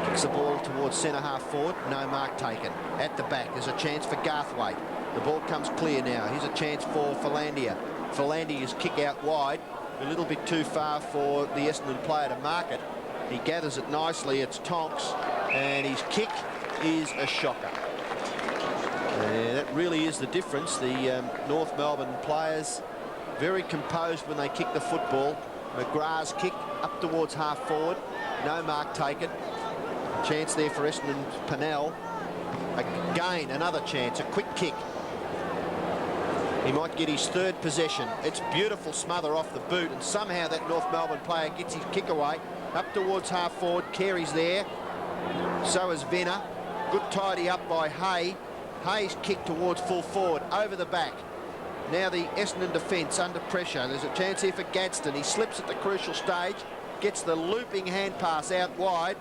Kicks the ball towards centre half forward. No mark taken. At the back, there's a chance for Garthwaite. The ball comes clear now. Here's a chance for Philandia. Philandia's kick out wide. A little bit too far for the Essendon player to mark it. He gathers it nicely. It's Tonks, and his kick is a shocker. That really is the difference. The North Melbourne players very composed when they kick the football. McGrath's kick up towards half forward. No mark taken. Chance there for Essendon. Pennell. Again, another chance. A quick kick. He might get his third possession. It's beautiful smother off the boot, and somehow that North Melbourne player gets his kick away. Up towards half forward. Carey's there. So is Venner. Good tidy up by Hay. Hay's kick towards full forward, over the back. Now the Essendon defence under pressure. There's a chance here for Gadsden. He slips at the crucial stage, gets the looping hand pass out wide.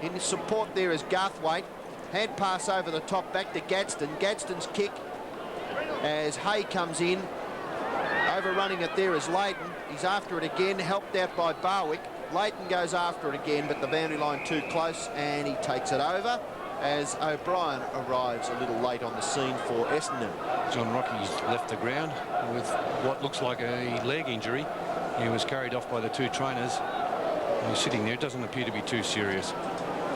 In support there is Garthwaite. Hand pass over the top, back to Gadsden. Gadsden's kick as Hay comes in. Overrunning it there is Leighton. He's after it again, helped out by Barwick. Leighton goes after it again, but the boundary line too close, and he takes it over as O'Brien arrives a little late on the scene for Essendon. John Rocky's left the ground with what looks like a leg injury. He was carried off by the two trainers. He's sitting there. It doesn't appear to be too serious.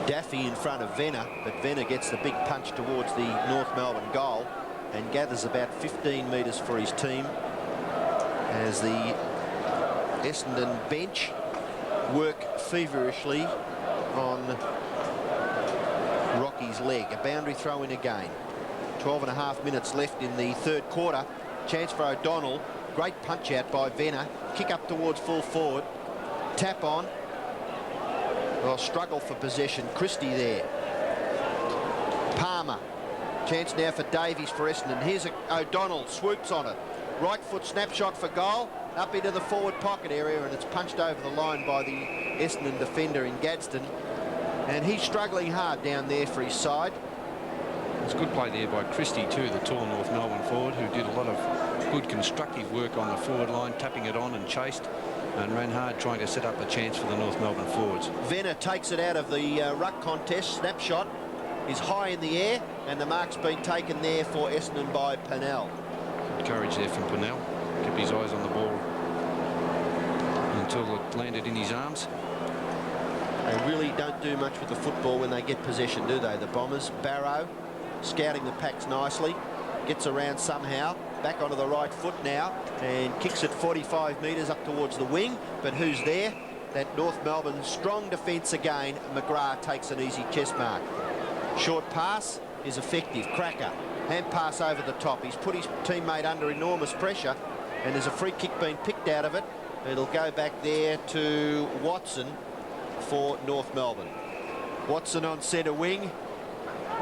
Daffy in front of Venner, but Venner gets the big punch towards the North Melbourne goal and gathers about 15 metres for his team as the Essendon bench work feverishly on Rocky's leg. A boundary throw in again. 12.5 minutes left in the third quarter. Chance for O'Donnell. Great punch out by Venner. Kick up towards full forward. Tap on. Well, struggle for possession. Christie there. Palmer. Chance now for Davies for Essendon. Here's O'Donnell. Swoops on it. Right foot snapshot for goal. Up into the forward pocket area, and it's punched over the line by the Essendon defender in Gadsden. And he's struggling hard down there for his side. It's good play there by Christie too, the tall North Melbourne forward, who did a lot of good constructive work on the forward line, tapping it on and chased and ran hard trying to set up a chance for the North Melbourne forwards. Venner takes it out of the ruck contest. Snapshot is high in the air, and the mark's been taken there for Essendon by Pennell. Good courage there from Pennell. Kept his eyes on the ball until it landed in his arms. They really don't do much with the football when they get possession, do they? The Bombers. Barrow scouting the packs nicely. Gets around somehow. Back onto the right foot now and kicks it 45 metres up towards the wing. But who's there? That North Melbourne strong defence again. McGrath takes an easy chest mark. Short pass is effective. Cracker. Hand pass over the top. He's put his teammate under enormous pressure, and there's a free kick being picked out of it. It'll go back there to Watson for North Melbourne. Watson on centre wing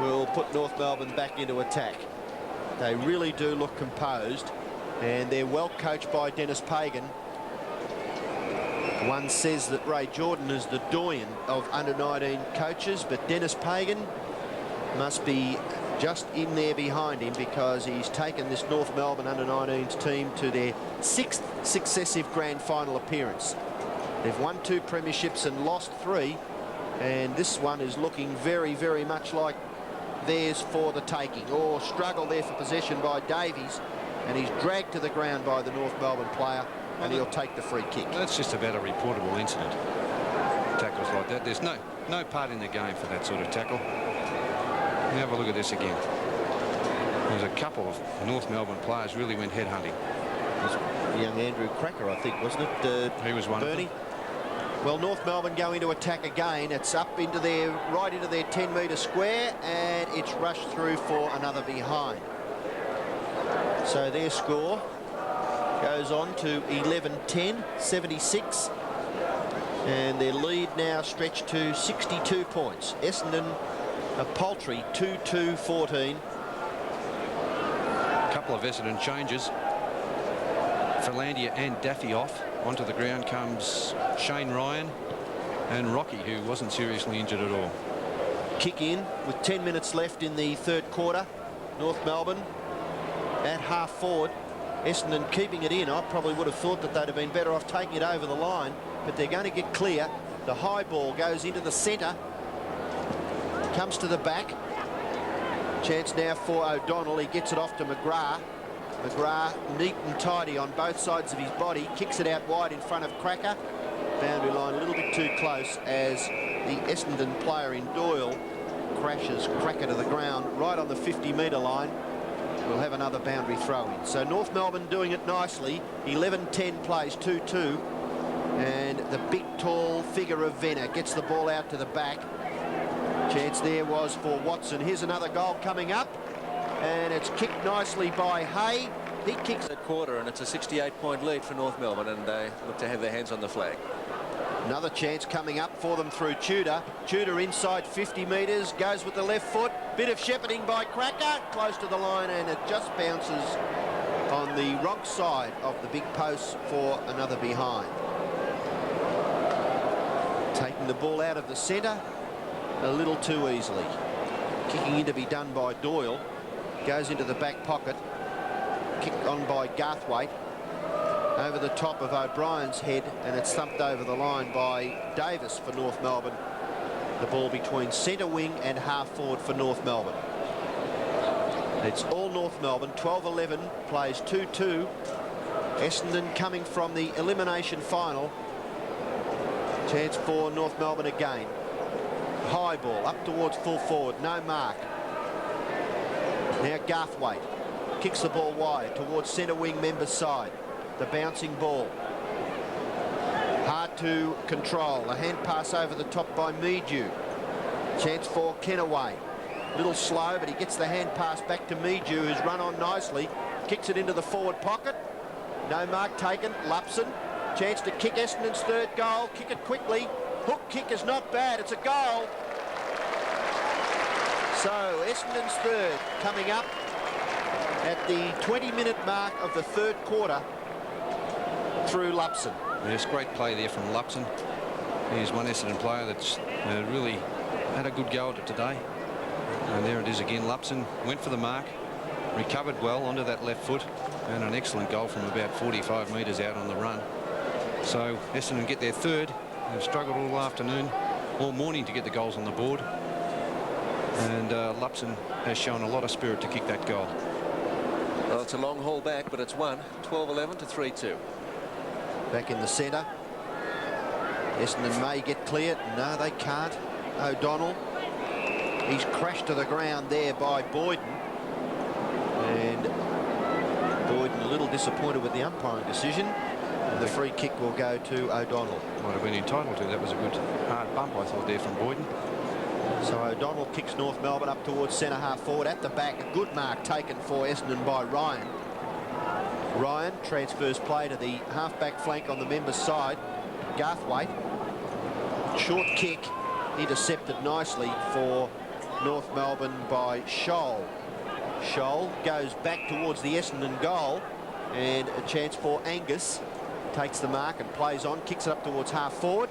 will put North Melbourne back into attack. They really do look composed, and they're well coached by Dennis Pagan. One says that Ray Jordan is the doyen of under-19 coaches, but Dennis Pagan must be just in there behind him, because he's taken this North Melbourne under-19s team to their 6th successive grand final appearance. They've won 2 premierships and lost 3, and this one is looking very, very much like theirs for the taking. Or struggle there for possession by Davies, and he's dragged to the ground by the North Melbourne player, and he'll take the free kick. That's just about a reportable incident. Tackles like that, there's no part in the game for that sort of tackle. Have a look at this again. There's a couple of North Melbourne players really went head hunting. Young Andrew Cracker, I think, wasn't it? He was one Bernie. of them. Well, North Melbourne go into attack again. It's up into right into their 10-metre square, and it's rushed through for another behind. So their score goes on to 11-10, 76. And their lead now stretched to 62 points. Essendon a paltry 2-2-14. A couple of Essendon changes. Philandia and Daffy off. Onto the ground comes Shane Ryan and Rocky, who wasn't seriously injured at all. Kick in with 10 minutes left in the third quarter. North Melbourne at half forward. Essendon keeping it in. I probably would have thought that they'd have been better off taking it over the line, but they're going to get clear. The high ball goes into the centre, comes to the back. Chance now for O'Donnell. He gets it off to McGrath. McGrath neat and tidy on both sides of his body, kicks it out wide in front of Cracker. Boundary line a little bit too close as the Essendon player in Doyle crashes Cracker to the ground right on the 50-metre line. We'll have another boundary throw in. So North Melbourne doing it nicely. 11-10 plays 2-2. And the big, tall figure of Venner gets the ball out to the back. Chance there was for Watson. Here's another goal coming up. And it's kicked nicely by Hay. He kicks at quarter, and it's a 68-point lead for North Melbourne, and they look to have their hands on the flag. Another chance coming up for them through Tudor. Tudor inside 50 metres, goes with the left foot. Bit of shepherding by Cracker, close to the line, and it just bounces on the wrong side of the big post for another behind. Taking the ball out of the centre a little too easily. Kicking in to be done by Doyle. Goes into the back pocket. Kicked on by Garthwaite. Over the top of O'Brien's head, and it's thumped over the line by Davis for North Melbourne. The ball between centre wing and half forward for North Melbourne. It's all North Melbourne. 12-11 plays 2-2. Essendon coming from the elimination final. Chance for North Melbourne again. High ball up towards full forward. No mark. Now Garthwaite kicks the ball wide towards centre wing member's side. The bouncing ball. Hard to control. A hand pass over the top by Meadew. Chance for Kenaway. Little slow, but he gets the hand pass back to Meadew, who's run on nicely. Kicks it into the forward pocket. No mark taken. Lupson. Chance to kick Essendon's third goal. Kick it quickly. Hook kick is not bad. It's a goal. So Essendon's third coming up at the 20-minute mark of the third quarter through Lupson. Yes, great play there from Lupson. He's one Essendon player that's really had a good go at it today. And there it is again. Lupson went for the mark, recovered well onto that left foot, and an excellent goal from about 45 metres out on the run. So Essendon get their third. They've struggled all afternoon, all morning to get the goals on the board. And Lupson has shown a lot of spirit to kick that goal. Well, it's a long haul back, but it's won. 12-11 to 3-2. Back in the centre. Essendon may get clear. No, they can't. O'Donnell. He's crashed to the ground there by Boyden. And Boyden a little disappointed with the umpiring decision. And the free kick will go to O'Donnell. Might have been entitled to. That was a good hard bump, I thought, there from Boyden. So O'Donnell kicks North Melbourne up towards centre half forward. At the back, a good mark taken for Essendon by Ryan. Ryan transfers play to the half-back flank on the members' side. Garthwaite. Short kick intercepted nicely for North Melbourne by Scholl. Scholl goes back towards the Essendon goal, and a chance for Angus. Takes the mark and plays on, kicks it up towards half forward.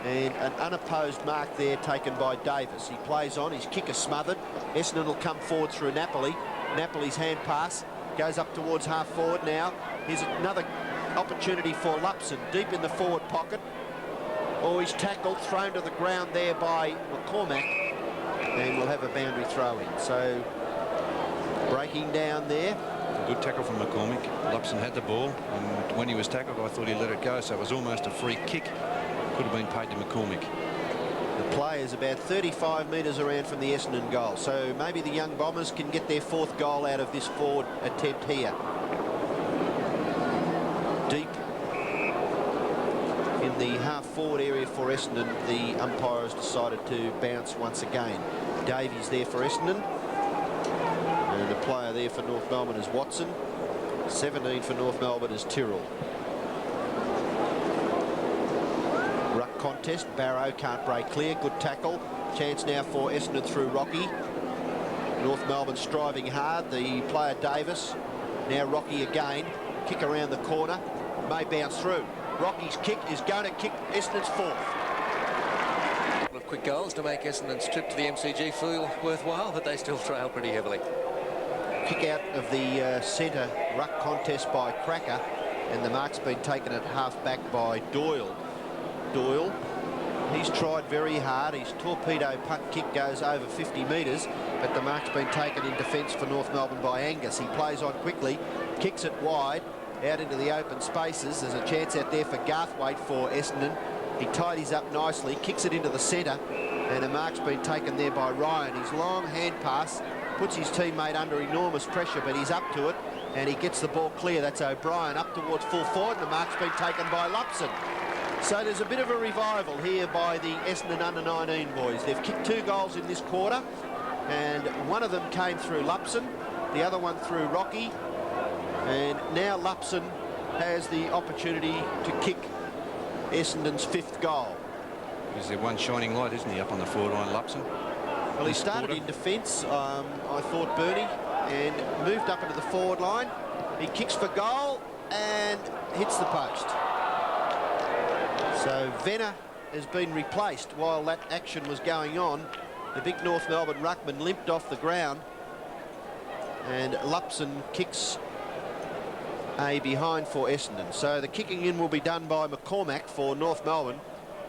And an unopposed mark there taken by Davis. He plays on, his kick is smothered. Essendon will come forward through Napoli. Napoli's hand pass goes up towards half forward now. Here's another opportunity for Lupson, deep in the forward pocket. Oh, he's tackled, thrown to the ground there by McCormack. And we'll have a boundary throw in. So breaking down there. A good tackle from McCormack. Lupson had the ball, and when he was tackled, I thought he let it go, so it was almost a free kick. Could have been paid to McCormack. The play is about 35 metres around from the Essendon goal, so maybe the young Bombers can get their fourth goal out of this forward attempt here. Deep in the half-forward area for Essendon, the umpire has decided to bounce once again. Davies there for Essendon. And the player there for North Melbourne is Watson. 17 for North Melbourne is Tyrrell. Ruck contest. Barrow can't break clear. Good tackle. Chance now for Essendon through Rocky. North Melbourne striving hard. The player Davis. Now Rocky again. Kick around the corner. May bounce through. Rocky's kick is going to kick Essendon's fourth. A couple of quick goals to make Essendon's trip to the MCG feel worthwhile, but they still trail pretty heavily. Kick out of the centre ruck contest by Cracker, and the mark's been taken at half-back by Doyle. Doyle, he's tried very hard. His torpedo punt kick goes over 50 metres, but the mark's been taken in defence for North Melbourne by Angus. He plays on quickly, kicks it wide, out into the open spaces. There's a chance out there for Garthwaite for Essendon. He tidies up nicely, kicks it into the centre, and the mark's been taken there by Ryan. His long hand pass puts his teammate under enormous pressure, but he's up to it, and he gets the ball clear. That's O'Brien up towards full forward, and the mark's been taken by Lupson. So there's a bit of a revival here by the Essendon under-19 boys. They've kicked 2 goals in this quarter, and one of them came through Lupson, the other one through Rocky, and now Lupson has the opportunity to kick Essendon's 5th goal. Is there one shining light, isn't he, up on the forward line, Lupson? Well, he started in defence, I thought, Bernie, and moved up into the forward line. He kicks for goal and hits the post. So Venner has been replaced while that action was going on. The big North Melbourne ruckman limped off the ground, and Lupson kicks a behind for Essendon. So the kicking in will be done by McCormack for North Melbourne.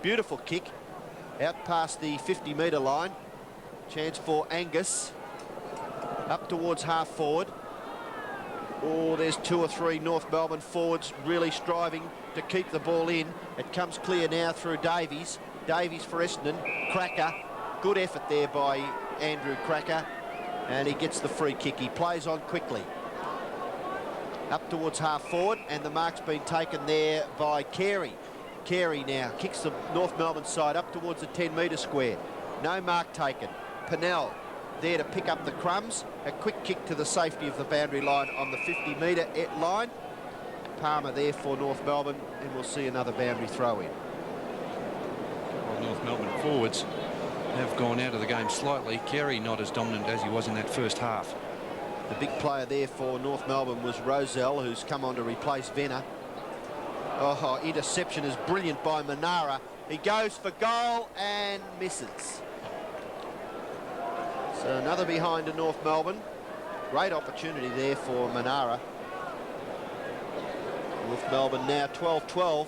Beautiful kick out past the 50-metre line. Chance for Angus up towards half forward. Oh, there's 2 or 3 North Melbourne forwards really striving to keep the ball in. It comes clear now through Davies. Davies for Essendon. Cracker. Good effort there by Andrew Cracker. And he gets the free kick. He plays on quickly. Up towards half forward, and the mark's been taken there by Carey. Carey now kicks the North Melbourne side up towards the 10-metre square. No mark taken. Pennell there to pick up the crumbs. A quick kick to the safety of the boundary line on the 50-metre line. Palmer there for North Melbourne, and we'll see another boundary throw in. Well, North Melbourne forwards have gone out of the game slightly. Carey not as dominant as he was in that first half. The big player there for North Melbourne was Rozelle, who's come on to replace Venner. Oh, interception is brilliant by Manara. He goes for goal and misses. So another behind to North Melbourne. Great opportunity there for Manara. North Melbourne now 12-12,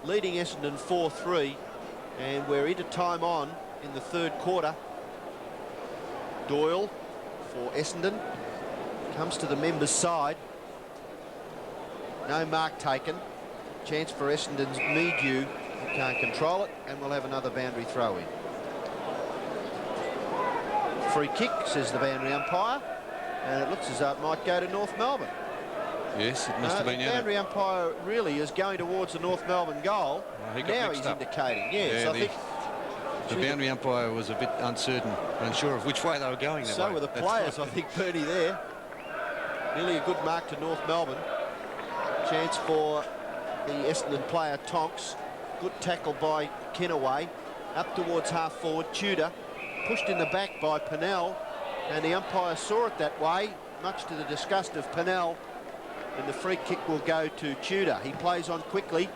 leading Essendon 4-3, and we're into time on in the 3rd quarter. Doyle for Essendon comes to the members' side. No mark taken. Chance for Essendon's Meadew, who can't control it, and we'll have another boundary throw in. Free kick, says the boundary umpire, and it looks as though it might go to North Melbourne. Yes, it must have been. The boundary umpire really is going towards the North Melbourne goal. Now he's indicating. Yes, yeah, I think the boundary umpire was a bit uncertain, unsure of which way they were going. So were the players, I think, Bernie, there. Nearly a good mark to North Melbourne. Chance for the Essendon player, Tonks. Good tackle by Kennaway. Up towards half forward, Tudor. Pushed in the back by Pennell, and the umpire saw it that way, much to the disgust of Pennell, and the free kick will go to Tudor. He plays on quickly,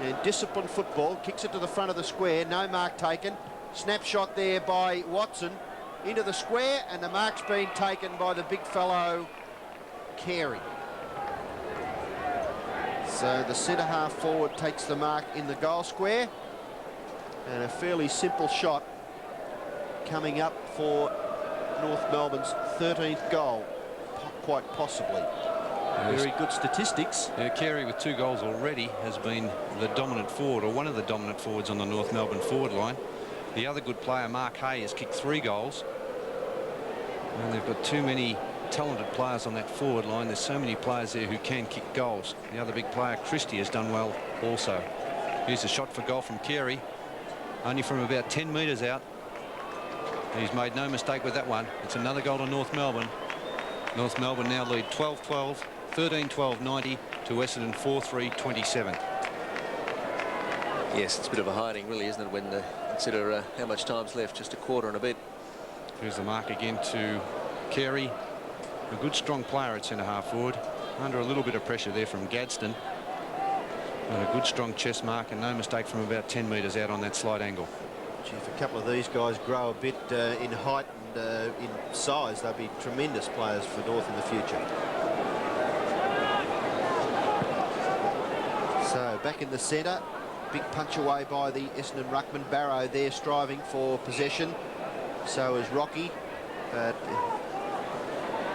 and disciplined football, kicks it to the front of the square, no mark taken. Snapshot there by Watson into the square, and the mark's been taken by the big fellow, Carey. So the centre half forward takes the mark in the goal square, and a fairly simple shot coming up for North Melbourne's 13th goal, quite possibly. Very good statistics. Yeah, Carey with 2 goals already has been the dominant forward, or one of the dominant forwards on the North Melbourne forward line. The other good player, Mark Hay, has kicked 3 goals. And they've got too many talented players on that forward line. There's so many players there who can kick goals. The other big player, Christie, has done well also. Here's a shot for goal from Carey, only from about 10 metres out. He's made no mistake with that one. It's another goal to North Melbourne. North Melbourne now lead 12-12, 13-12-90 to Essendon 4-3-27. Yes, it's a bit of a hiding, really, isn't it, when consider how much time's left, just a quarter and a bit. Here's the mark again to Carey. A good strong player at centre half forward, under a little bit of pressure there from Gadsden. And a good strong chest mark, and no mistake from about 10 metres out on that slight angle. Gee, if a couple of these guys grow a bit in height and and in size, they'll be tremendous players for North in the future. So back in the centre, big punch away by the Essendon ruckman. Barrow there striving for possession. So is Rocky, but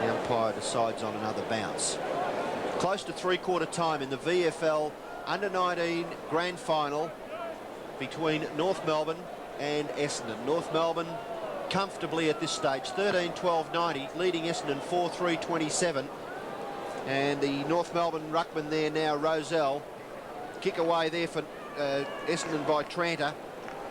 the umpire decides on another bounce. Close to three-quarter time in the VFL Under-19 Grand Final between North Melbourne and Essendon. North Melbourne comfortably at this stage, 13-12-90, leading Essendon 4-3-27. And the North Melbourne ruckman there now, Rozelle. Kick away there for Essendon by Tranter.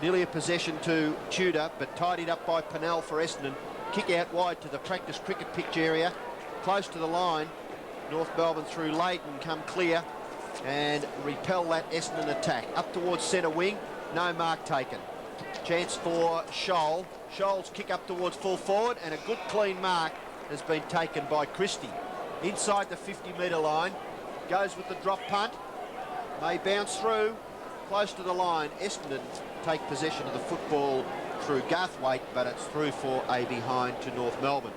Nearly a possession to Tudor, but tidied up by Pennell for Essendon. Kick out wide to the practice cricket pitch area. Close to the line. North Melbourne through Leighton come clear and repel that Essendon attack. Up towards centre wing. No mark taken. Chance for Scholl. Scholl's kick up towards full forward, and a good clean mark has been taken by Christie. Inside the 50-metre line. Goes with the drop punt. May bounce through. Close to the line. Essendon take possession of the football through Garthwaite, but it's through for a behind to North Melbourne.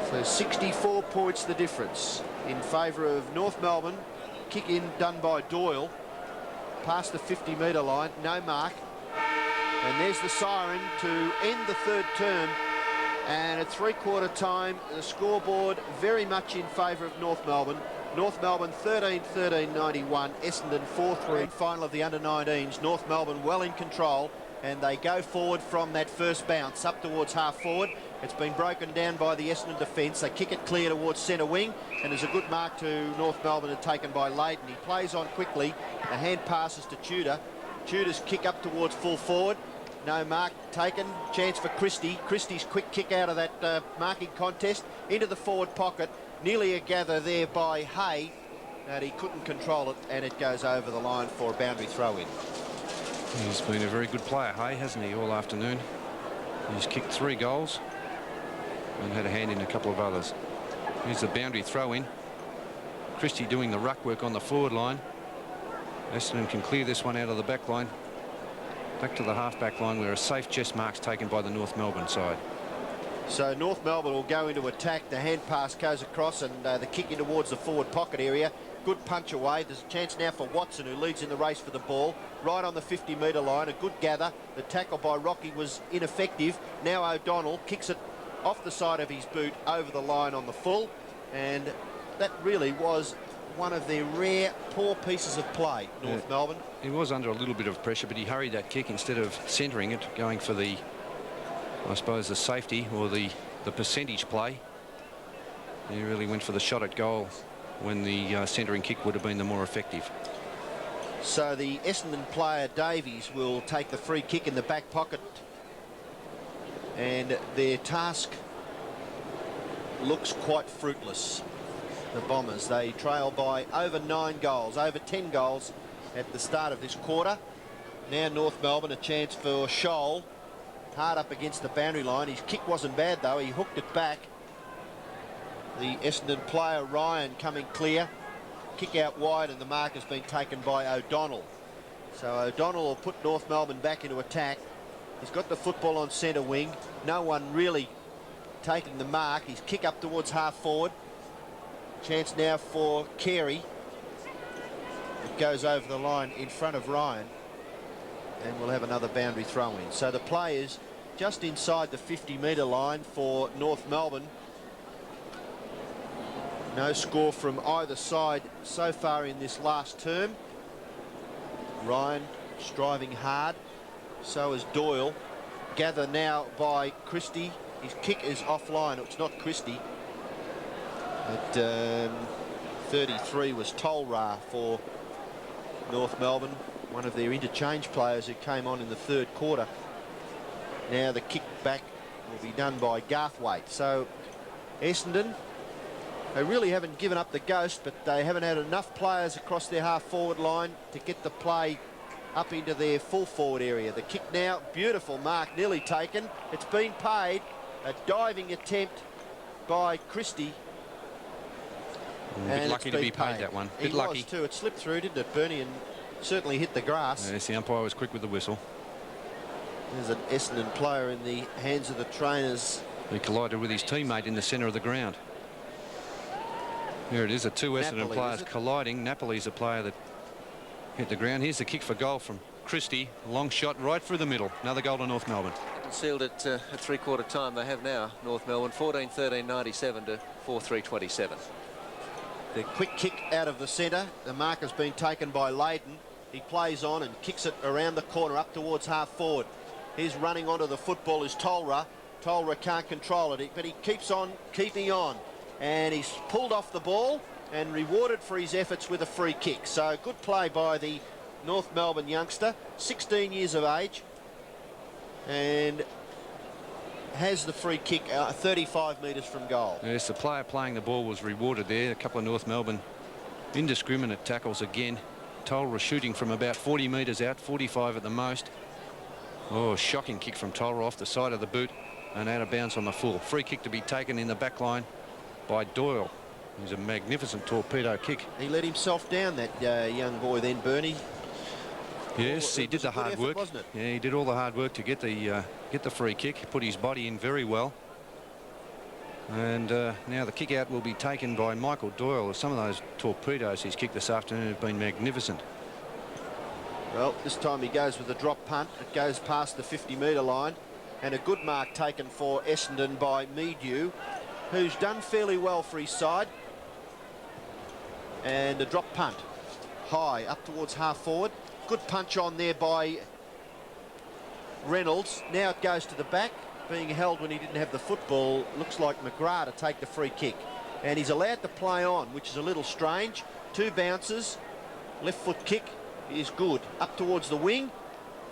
So 64 points the difference in favour of North Melbourne. Kick in done by Doyle. Past the 50-metre line, no mark. And there's the siren to end the third term. And at three-quarter time, the scoreboard very much in favour of North Melbourne. North Melbourne 13-13-91, Essendon 4-3. Final of the under-19s. North Melbourne well in control, and they go forward from that first bounce up towards half forward. It's been broken down by the Essendon defence. They kick it clear towards centre wing, and there's a good mark to North Melbourne and taken by Leighton. He plays on quickly. The hand passes to Tudor. Tudor's kick up towards full forward. No mark taken. Chance for Christie. Christie's quick kick out of that marking contest into the forward pocket. Nearly a gather there by Hay, and he couldn't control it, and it goes over the line for a boundary throw-in. He's been a very good player, Hay, hasn't he, all afternoon? He's kicked 3 goals and had a hand in a couple of others. Here's the boundary throw-in. Christie doing the ruck work on the forward line. Essendon can clear this one out of the back line. Back to the half-back line where a safe chest mark's taken by the North Melbourne side. So North Melbourne will go into attack. The hand pass goes across, and the kick in towards the forward pocket area. Good punch away. There's a chance now for Watson, who leads in the race for the ball. Right on the 50-metre line. A good gather. The tackle by Rocky was ineffective. Now O'Donnell kicks it off the side of his boot over the line on the full. And that really was one of their rare poor pieces of play, North Melbourne. He was under a little bit of pressure, but he hurried that kick instead of centering it, going for the, I suppose, the safety or the percentage play. He really went for the shot at goal when the centering kick would have been the more effective. So the Essendon player Davies will take the free kick in the back pocket, and their task looks quite fruitless. The Bombers, they trail by over 9 goals, over 10 goals at the start of this quarter. Now North Melbourne, a chance for Scholl. Hard up against the boundary line. His kick wasn't bad though. He hooked it back. The Essendon player Ryan coming clear. Kick out wide, and the mark has been taken by O'Donnell. So O'Donnell will put North Melbourne back into attack. He's got the football on centre wing. No one really taking the mark. He's kick up towards half forward. Chance now for Carey. It goes over the line in front of Ryan, and we'll have another boundary throw-in. So the players just inside the 50-metre line for North Melbourne. No score from either side so far in this last term. Ryan striving hard. So is Doyle. Gather now by Christie. His kick is offline. It's not Christie. At 33 was Tolra for North Melbourne, one of their interchange players who came on in the third quarter. Now the kick back will be done by Garthwaite. So Essendon, they really haven't given up the ghost, but they haven't had enough players across their half-forward line to get the play up into their full-forward area. The kick now, beautiful mark, nearly taken. It's been paid. A diving attempt by Christie. A bit lucky to be paid that one. Bit lucky. Was too. It slipped through, didn't it, Bernie, and certainly hit the grass. Yes, the umpire was quick with the whistle. There's an Essendon player in the hands of the trainers. He collided with his teammate in the centre of the ground. Here it is, the two Essendon Napoli, players colliding. Napoli's a player that hit the ground. Here's the kick for goal from Christie. Long shot right through the middle. Another goal to North Melbourne. Sealed it at three-quarter time. They have now, North Melbourne, 14-13-97 to 4-3-27. The quick kick out of the centre. The mark has been taken by Layden. He plays on and kicks it around the corner up towards half forward. He's running onto the football is Tolra. Tolra can't control it, but he keeps on keeping on. And he's pulled off the ball and rewarded for his efforts with a free kick. So good play by the North Melbourne youngster, 16 years of age, and has the free kick 35 metres from goal. Yes, the player playing the ball was rewarded there. A couple of North Melbourne indiscriminate tackles again. Tolra shooting from about 40 metres out, 45 at the most. Oh, shocking kick from Tolra off the side of the boot and out of bounds on the full. Free kick to be taken in the back line by Doyle. It was a magnificent torpedo kick. He let himself down, that young boy then, Bernie. Yes, he did the hard work. Wasn't it? Yeah, he did all the hard work to get the free kick, put his body in very well. And now the kick out will be taken by Michael Doyle. Some of those torpedoes he's kicked this afternoon have been magnificent. Well, this time he goes with a drop punt. It goes past the 50-metre line, and a good mark taken for Essendon by Medew, who's done fairly well for his side. And a drop punt high up towards half forward. Good punch on there by Reynolds. Now it goes to the back, being held when he didn't have the football. Looks like McGrath to take the free kick, and he's allowed to play on, which is a little strange. Two bounces, left foot kick is good up towards the wing.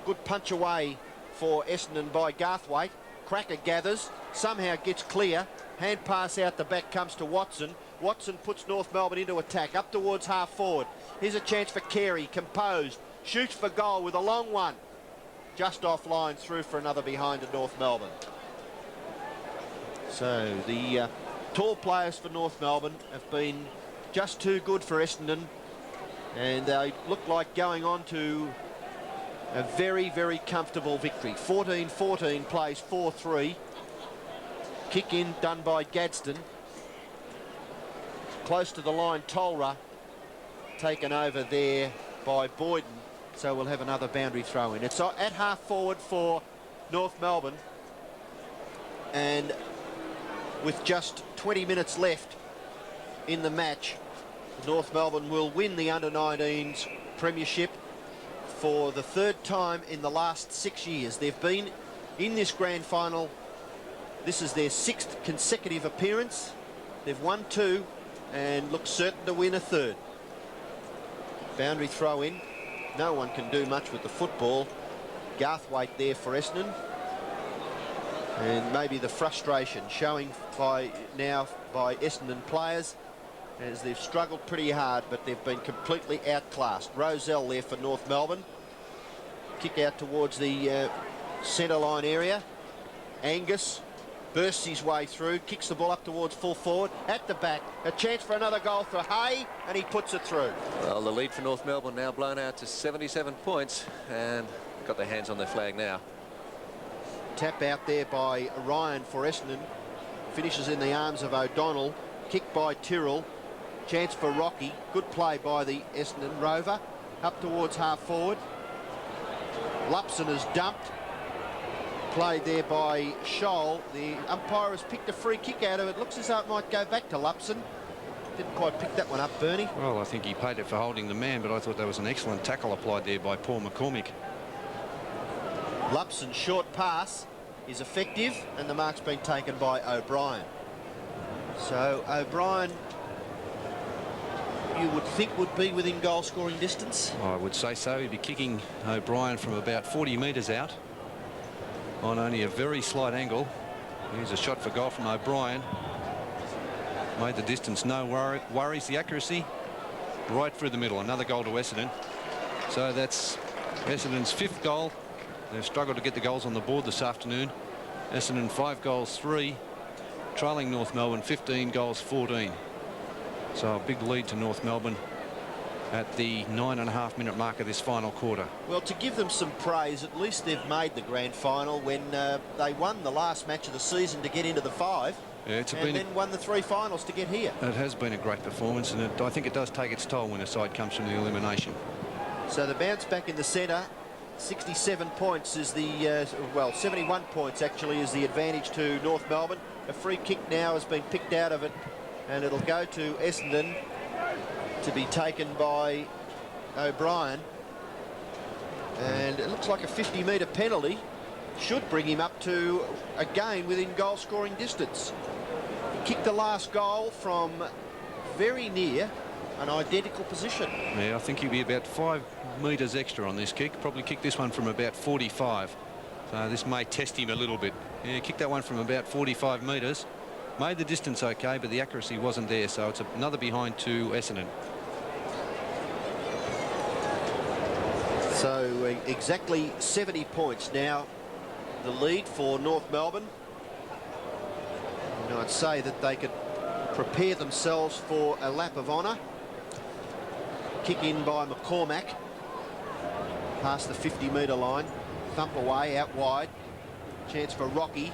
Good punch away for Essendon by Garthwaite. Cracker gathers, somehow gets clear. Hand pass out the back comes to Watson. Watson puts North Melbourne into attack up towards half forward. Here's a chance for Carey, composed, shoots for goal with a long one. Just offline, through for another behind to North Melbourne. So the tall players for North Melbourne have been just too good for Essendon, and they look like going on to a very, very comfortable victory. 14-14 plays 4-3. Kick in done by Gadsden. Close to the line, Tolra taken over there by Boyden. So we'll have another boundary throw in. It's at half forward for North Melbourne, and with just 20 minutes left in the match, North Melbourne will win the under-19s premiership for the third time in the last 6 years. They've been in this grand final. This is their sixth consecutive appearance. They've won two and look certain to win a third. Boundary throw in. No one can do much with the football. Garthwaite there for Essendon. And maybe the frustration showing by Essendon players, as they've struggled pretty hard, but they've been completely outclassed. Rozelle there for North Melbourne. Kick out towards the centre line area. Angus bursts his way through, kicks the ball up towards full forward. At the back, a chance for another goal for Hay, and he puts it through. Well, the lead for North Melbourne now blown out to 77 points, and got their hands on their flag now. Tap out there by Ryan for Essendon. Finishes in the arms of O'Donnell. Kick by Tyrrell. Chance for Rocky. Good play by the Essendon Rover. Up towards half forward. Lupson is dumped. Played there by Scholl. The umpire has picked a free kick out of it. Looks as though it might go back to Lupson. Didn't quite pick that one up, Bernie. Well, I think he paid it for holding the man, but I thought that was an excellent tackle applied there by Paul McCormick. Lupson's short pass is effective, and the mark's been taken by O'Brien. So O'Brien, you would think, would be within goal scoring distance. I would say so. He'd be kicking O'Brien from about 40 metres out on only a very slight angle. Here's a shot for goal from O'Brien. Made the distance, no worries. The accuracy right through the middle. Another goal to Essendon. So that's Essendon's fifth goal. They've struggled to get the goals on the board this afternoon. Essendon 5 goals 3, trailing North Melbourne 15 goals 14. So a big lead to North Melbourne at the 9.5-minute mark of this final quarter. Well, to give them some praise, at least they've made the grand final when they won the last match of the season to get into the 5. Yeah, and then won the 3 finals to get here. It has been a great performance, and I think it does take its toll when a side comes from the elimination. So the bounce back in the centre, 67 points is the, well, 71 points actually is the advantage to North Melbourne. A free kick now has been picked out of it, and it'll go to Essendon to be taken by O'Brien. And it looks like a 50-metre penalty should bring him up to again within goal scoring distance. He kicked the last goal from very near an identical position. Yeah, I think he'll be about 5 metres extra on this kick. Probably kicked this one from about 45. So this may test him a little bit. Yeah, kicked that one from about 45 metres. Made the distance okay, but the accuracy wasn't there, so it's another behind to Essendon. So exactly 70 points now, the lead for North Melbourne. And I'd say that they could prepare themselves for a lap of honour. Kick in by McCormack, past the 50-metre line, thump away out wide. Chance for Rocky.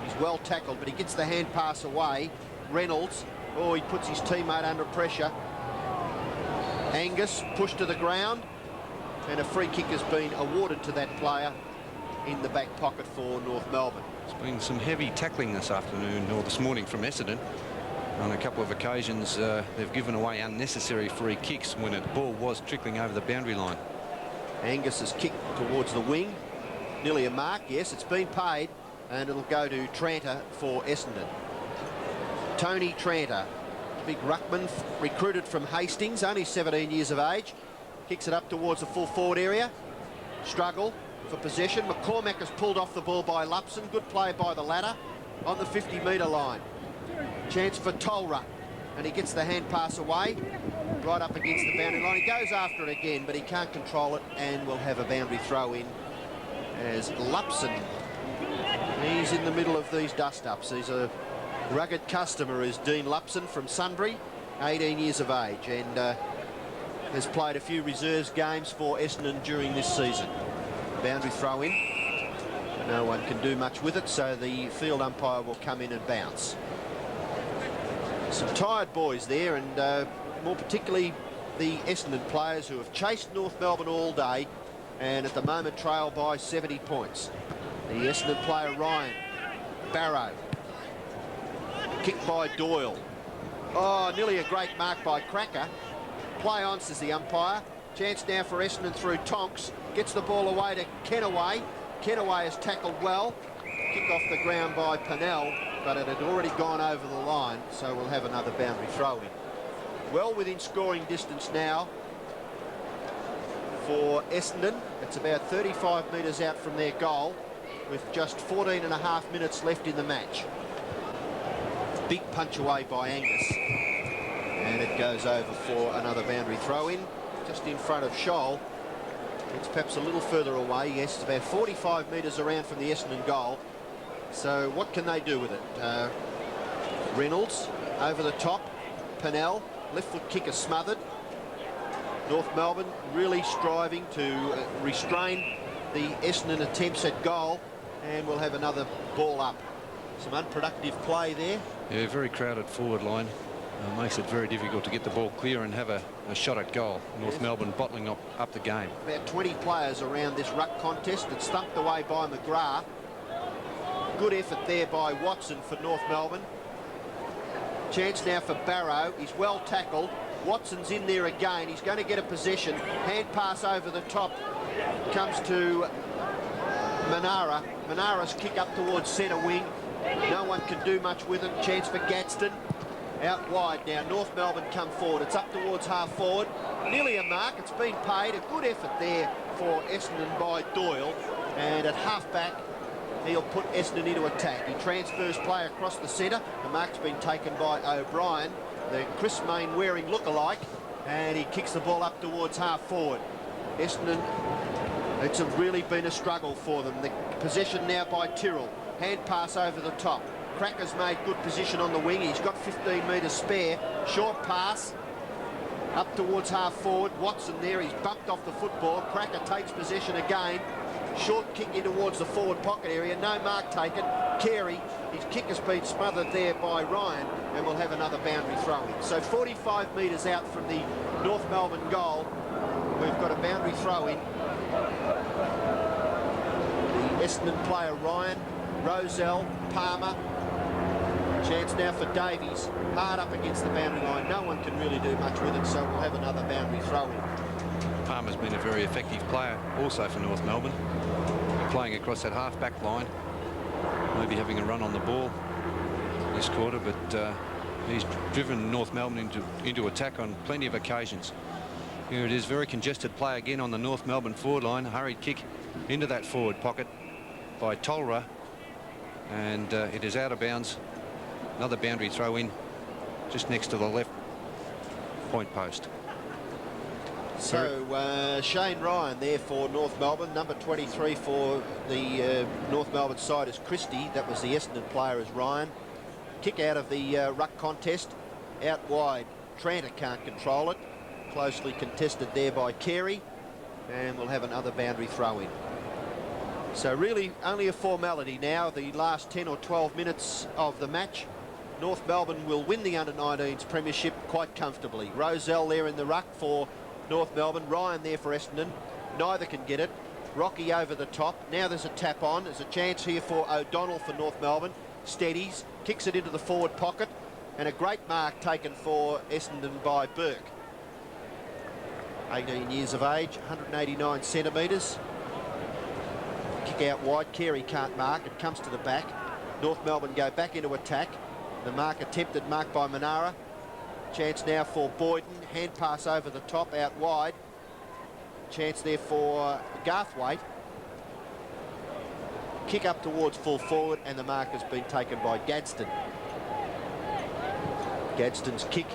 He's well tackled, but he gets the hand pass away. Reynolds, oh, he puts his teammate under pressure. Angus pushed to the ground, and a free kick has been awarded to that player in the back pocket for North Melbourne. There's been some heavy tackling this afternoon, or this morning, from Essendon. On a couple of occasions, they've given away unnecessary free kicks when a ball was trickling over the boundary line. Angus has kicked towards the wing. Nearly a mark, yes, it's been paid, and it'll go to Tranter for Essendon. Tony Tranter, big ruckman, recruited from Hastings, only 17 years of age. Kicks it up towards the full forward area. Struggle for possession. McCormack has pulled off the ball by Lupson. Good play by the ladder on the 50-metre line. Chance for Tolra, and he gets the hand pass away right up against the boundary line. He goes after it again, but he can't control it, and will have a boundary throw in as Lupson. He's in the middle of these dust-ups. He's a rugged customer, is Dean Lupson from Sunbury, 18 years of age, and has played a few reserves games for Essendon during this season. Boundary throw in. No one can do much with it, so the field umpire will come in and bounce. Some tired boys there, and more particularly the Essendon players who have chased North Melbourne all day and at the moment trail by 70 points. The Essendon player Ryan Barrow, kicked by Doyle. Oh, nearly a great mark by Cracker. Play on, says the umpire. Chance now for Essendon through Tonks. Gets the ball away to Kenaway. Kenaway has tackled well. Kicked off the ground by Pennell, but it had already gone over the line, so we'll have another boundary throw in. Well within scoring distance now for Essendon. It's about 35 metres out from their goal, with just 14.5 minutes left in the match. Big punch away by Angus, and it goes over for another boundary throw in, just in front of Scholl. It's perhaps a little further away. Yes, it's about 45 metres around from the Essendon goal. So what can they do with it? Reynolds over the top. Pennell, left foot kicker smothered. North Melbourne really striving to restrain the Essendon attempts at goal, and we'll have another ball up. Some unproductive play there. Yeah, very crowded forward line. Makes it very difficult to get the ball clear and have a shot at goal. North Melbourne bottling up the game. About 20 players around this ruck contest. It's thumped away by McGrath. Good effort there by Watson for North Melbourne. Chance now for Barrow. He's well tackled. Watson's in there again. He's going to get a possession. Hand pass over the top comes to Manara. Manara's kick up towards centre wing. No one can do much with it. Chance for Gadsden. Out wide now. North Melbourne come forward. It's up towards half forward. Nearly a mark. It's been paid. A good effort there for Essendon by Doyle. And at half back, he'll put Essendon into attack. He transfers play across the centre. The mark's been taken by O'Brien, the Chris Mayne wearing lookalike, and he kicks the ball up towards half forward. Essendon, it's really been a struggle for them. The possession now by Tyrrell. Hand pass over the top. Cracker's made good position on the wing. He's got 15 metres spare. Short pass Up towards half forward. Watson there. He's bumped off the football. Cracker takes possession again. Short kick in towards the forward pocket area. No mark taken. Carey, his kick has been smothered there by Ryan, and we'll have another boundary throw-in. So 45 metres out from the North Melbourne goal, we've got a boundary throw-in. The Essendon player Ryan, Rozelle, Palmer. Chance now for Davies. Hard up against the boundary line. No one can really do much with it, so we'll have another boundary throw-in. Palmer's been a very effective player also for North Melbourne, playing across that half-back line, maybe having a run on the ball this quarter, but he's driven North Melbourne into attack on plenty of occasions. Here it is, very congested play again on the North Melbourne forward line. A hurried kick into that forward pocket by Tolra, and it is out of bounds. Another boundary throw in just next to the left point post. So Shane Ryan there for North Melbourne. Number 23 for the North Melbourne side is Christie. That was the Essendon player as Ryan. Kick out of the ruck contest. Out wide. Tranter can't control it. Closely contested there by Carey. And we'll have another boundary throw in. So really only a formality now. The last 10 or 12 minutes of the match. North Melbourne will win the under-19s premiership quite comfortably. Rozelle there in the ruck for North Melbourne. Ryan there for Essendon. Neither can get it. Rocky over the top. Now there's a tap on. There's a chance here for O'Donnell for North Melbourne. Steadies. Kicks it into the forward pocket. And a great mark taken for Essendon by Burke. 18 years of age. 189 centimetres. Kick out wide. Carey can't mark. It comes to the back. North Melbourne go back into attack. The mark attempted. Marked by Manara. Chance now for Boyden. Hand pass over the top, out wide. Chance there for Garthwaite. Kick up towards full forward, and the mark has been taken by Gadsden. Gadsden's kick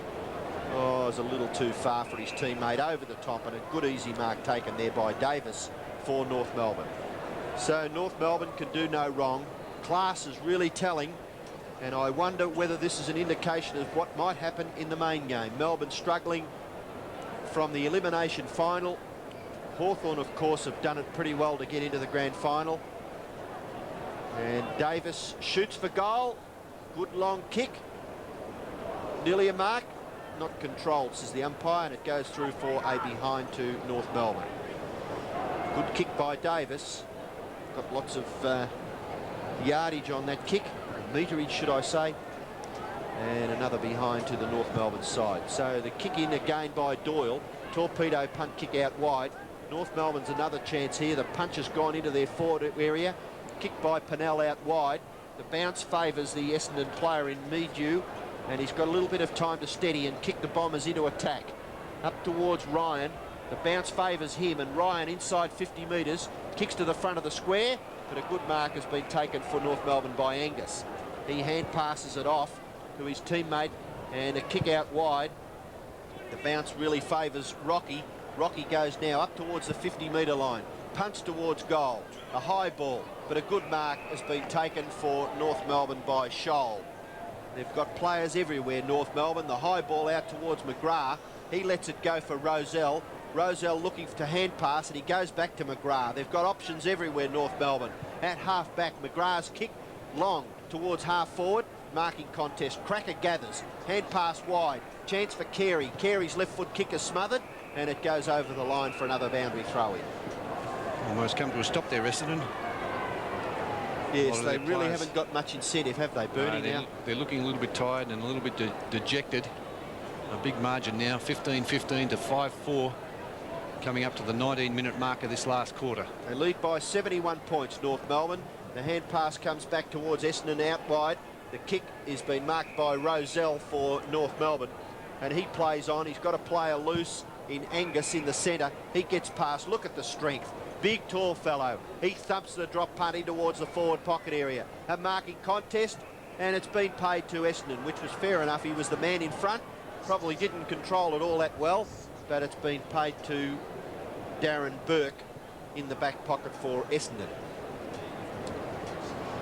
is a little too far for his teammate over the top, and a good easy mark taken there by Davis for North Melbourne. So North Melbourne can do no wrong. Class is really telling. And I wonder whether this is an indication of what might happen in the main game. Melbourne struggling from the elimination final. Hawthorn, of course, have done it pretty well to get into the grand final. And Davis shoots for goal. Good long kick. Nearly a mark. Not controlled, says the umpire, and it goes through for a behind to North Melbourne. Good kick by Davis. Got lots of yardage on that kick. Meterage, should I say, and another behind to the North Melbourne side. So the kick in again by Doyle. Torpedo punt kick out wide. North Melbourne's another chance here. The punch has gone into their forward area. Kick by Pennell out wide. The bounce favours the Essendon player in Medew, and he's got a little bit of time to steady and kick the Bombers into attack. Up towards Ryan. The bounce favours him, and Ryan inside 50 metres. Kicks to the front of the square, but a good mark has been taken for North Melbourne by Angus. He hand passes it off to his teammate, and a kick out wide. The bounce really favours Rocky. Rocky goes now up towards the 50-metre line. Punch towards goal. A high ball, but a good mark has been taken for North Melbourne by Scholl. They've got players everywhere, North Melbourne. The high ball out towards McGrath. He lets it go for Rozelle. Rozelle looking to hand pass, and he goes back to McGrath. They've got options everywhere, North Melbourne. At half-back, McGrath's kick long towards half-forward. Marking contest. Cracker gathers. Hand pass wide. Chance for Carey. Carey's left foot kick is smothered, and it goes over the line for another boundary throw-in. Almost come to a stop there, Essendon. Yes, they really haven't got much incentive, have they, Bernie? No, they're looking a little bit tired and a little bit dejected. A big margin now, 15-15 to 5-4, coming up to the 19-minute mark of this last quarter. They lead by 71 points, North Melbourne. The hand pass comes back towards Essendon out wide. The kick is being marked by Rozelle for North Melbourne, and he plays on. He's got a player loose in Angus in the centre. He gets past. Look at the strength. Big, tall fellow. He thumps the drop punt in towards the forward pocket area. A marking contest, and it's been paid to Essendon, which was fair enough. He was the man in front. Probably didn't control it all that well, but it's been paid to Darren Burke in the back pocket for Essendon.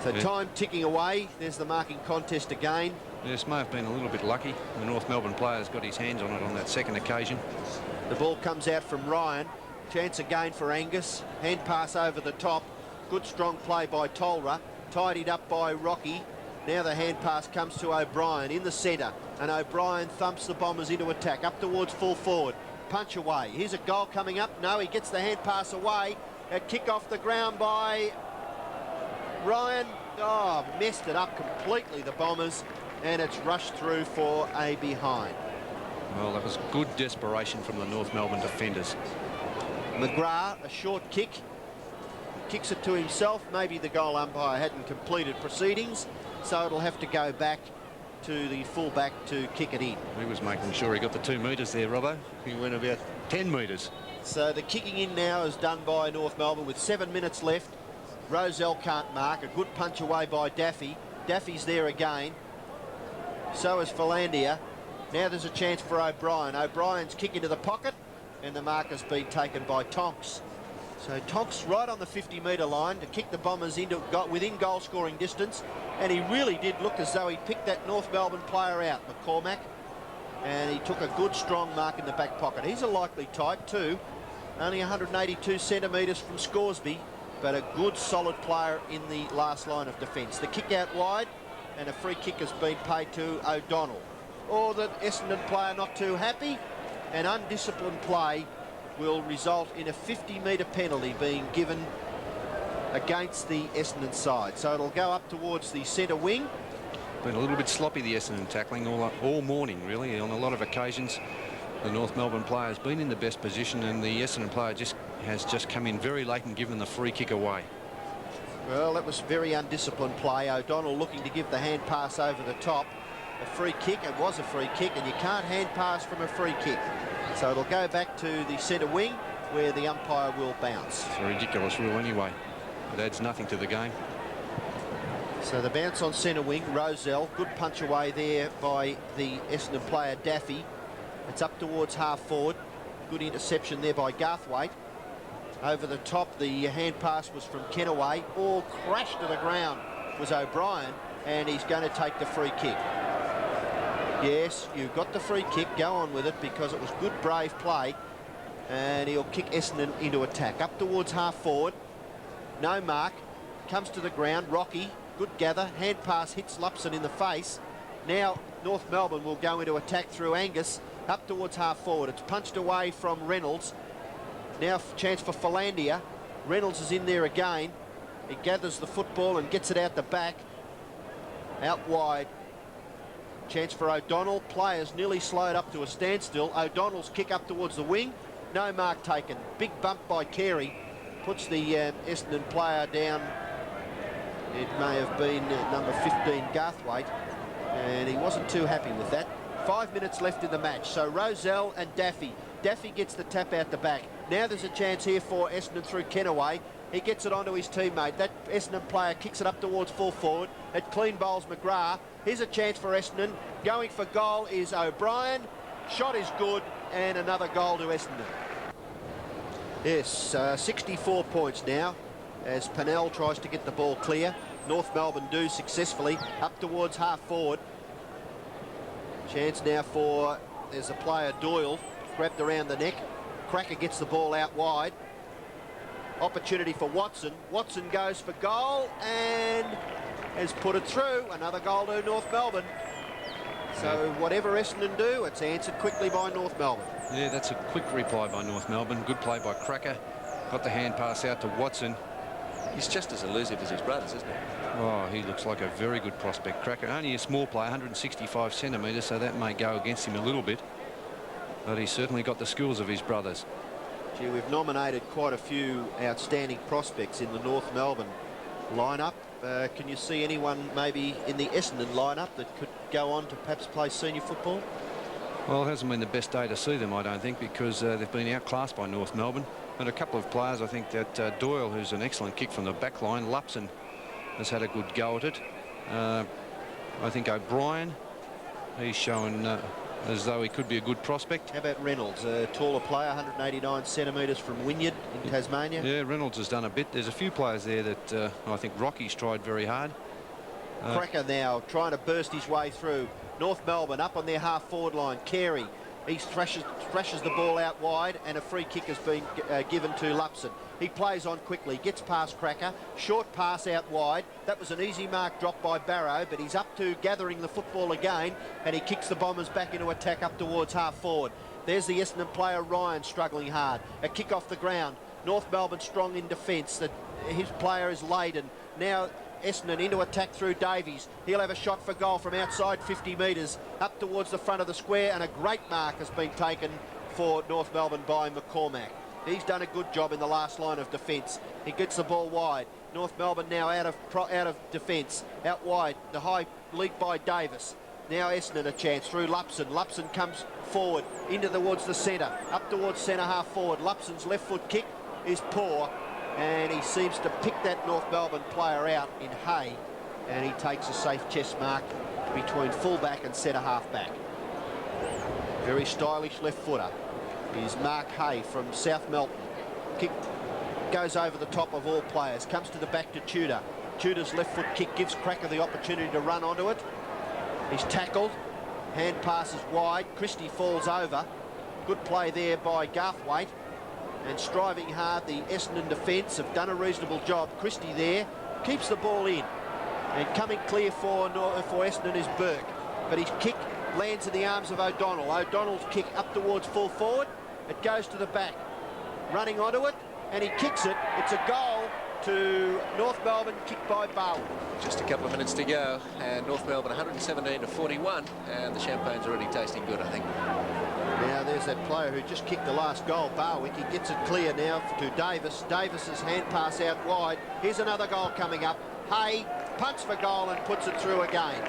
So time ticking away. There's the marking contest again. Yes, may have been a little bit lucky. The North Melbourne player's got his hands on it on that second occasion. The ball comes out from Ryan. Chance again for Angus. Hand pass over the top. Good strong play by Tolra. Tidied up by Rocky. Now the hand pass comes to O'Brien in the centre. And O'Brien thumps the Bombers into attack. Up towards full forward. Punch away. Here's a goal coming up. No, he gets the hand pass away. A kick off the ground by Ryan. Oh, messed it up completely, the Bombers. And it's rushed through for a behind. Well, that was good desperation from the North Melbourne defenders. McGrath, a short kick. Kicks it to himself. Maybe the goal umpire hadn't completed proceedings, so it'll have to go back to the fullback to kick it in. He was making sure he got the 2 metres there, Robbo. He went about 10 metres. So the kicking in now is done by North Melbourne with 7 minutes left. Rozelle can't mark. A good punch away by Daffy. Daffy's there again. So is Philandia. Now there's a chance for O'Brien. O'Brien's kick into the pocket, and the mark has been taken by Tonks. So Tonks right on the 50-metre line to kick the Bombers into within goal-scoring distance, and he really did look as though he picked that North Melbourne player out, McCormack, and he took a good, strong mark in the back pocket. He's a likely type too, only 182 centimetres from Scoresby, but a good, solid player in the last line of defence. The kick out wide, and a free kick has been paid to O'Donnell. Or the Essendon player not too happy, and undisciplined play will result in a 50-metre penalty being given against the Essendon side. So it'll go up towards the centre wing. Been a little bit sloppy, the Essendon tackling all morning, really. On a lot of occasions, the North Melbourne player has been in the best position, and the Essendon player has just come in very late and given the free kick away. Well, that was very undisciplined play. O'Donnell looking to give the hand pass over the top. A free kick. It was a free kick, and you can't hand pass from a free kick. So it'll go back to the centre wing, where the umpire will bounce. It's a ridiculous rule anyway. It adds nothing to the game. So the bounce on centre wing, Rozelle. Good punch away there by the Essendon player, Daffy. It's up towards half forward. Good interception there by Garthwaite. Over the top, the hand pass was from Kenaway. All crashed to the ground was O'Brien, and he's going to take the free kick. Yes, you've got the free kick. Go on with it, because it was good, brave play. And he'll kick Essendon into attack. Up towards half forward. No mark. Comes to the ground. Rocky. Good gather. Hand pass hits Lupson in the face. Now North Melbourne will go into attack through Angus. Up towards half forward. It's punched away from Reynolds. Now chance for Philandia. Reynolds is in there again. He gathers the football and gets it out the back. Out wide. Chance for O'Donnell. Players nearly slowed up to a standstill. O'Donnell's kick up towards the wing. No mark taken. Big bump by Carey. Puts the Essendon player down. It may have been number 15, Garthwaite. And he wasn't too happy with that. 5 minutes left in the match. So Rozelle and Daffy. Daffy gets the tap out the back. Now there's a chance here for Essendon through Kenaway. He gets it onto his teammate. That Essendon player kicks it up towards full forward. It clean bowls McGrath. Here's a chance for Essendon. Going for goal is O'Brien. Shot is good, and another goal to Essendon. Yes, 64 points now as Pennell tries to get the ball clear. North Melbourne do successfully. Up towards half forward. Chance now for, there's a player, Doyle, grabbed around the neck. Cracker gets the ball out wide. Opportunity for Watson. Watson goes for goal and has put it through. Another goal to North Melbourne. So whatever Essendon do, it's answered quickly by North Melbourne. Yeah, that's a quick reply by North Melbourne. Good play by Cracker. Got the hand pass out to Watson. He's just as elusive as his brothers, isn't he? Oh, he looks like a very good prospect. Cracker, only a small player, 165 centimetres, so that may go against him a little bit. But he's certainly got the skills of his brothers. Gee, we've nominated quite a few outstanding prospects in the North Melbourne lineup. Can you see anyone maybe in the Essendon lineup that could go on to perhaps play senior football? Well, it hasn't been the best day to see them, I don't think, because they've been outclassed by North Melbourne. And a couple of players, I think that Doyle, who's an excellent kick from the back line, Lupson has had a good go at it. I think O'Brien, he's shown as though he could be a good prospect. How about Reynolds, a taller player, 189 centimetres from Wynyard in Tasmania? Yeah, Reynolds has done a bit. There's a few players there that I think Rocky's tried very hard. Cracker now trying to burst his way through. North Melbourne up on their half-forward line. Carey, he thrashes the ball out wide, and a free kick has been given to Lupson. He plays on quickly, gets past Cracker, short pass out wide. That was an easy mark drop by Barrow, but he's up to gathering the football again, and he kicks the Bombers back into attack up towards half-forward. There's the Essendon player Ryan struggling hard. A kick off the ground. North Melbourne strong in defence. His player is Layden. Now Essendon into attack through Davies. He'll have a shot for goal from outside 50 metres up towards the front of the square, and a great mark has been taken for North Melbourne by McCormack. He's done a good job in the last line of defence. He gets the ball wide. North Melbourne now out of defence. Out wide, the high lead by Davis. Now Essendon a chance through Lupson. Lupson comes forward into towards the centre, up towards centre half forward. Lupson's left foot kick is poor, and he seems to pick that North Melbourne player out in Hay, and he takes a safe chest mark between full-back and centre half-back. Very stylish left footer is Mark Hay from South Melton. Kick goes over the top of all players, comes to the back to Tudor. Tudor's left foot kick gives Cracker the opportunity to run onto it. He's tackled, hand passes wide, Christie falls over. Good play there by Garthwaite, and striving hard, the Essendon defence have done a reasonable job. Christie there keeps the ball in, and coming clear for Essendon is Burke, but his kick lands in the arms of O'Donnell. O'Donnell's kick up towards full forward, it goes to the back, running onto it, and he kicks it. It's a goal to North Melbourne, kicked by Bowen. Just a couple of minutes to go, and North Melbourne 117-41, and the champagne's already tasting good, I think. Now there's that player who just kicked the last goal, Barwick. He gets it clear now to Davis. Davis's hand pass out wide. Here's another goal coming up. Hay punts for goal and puts it through again.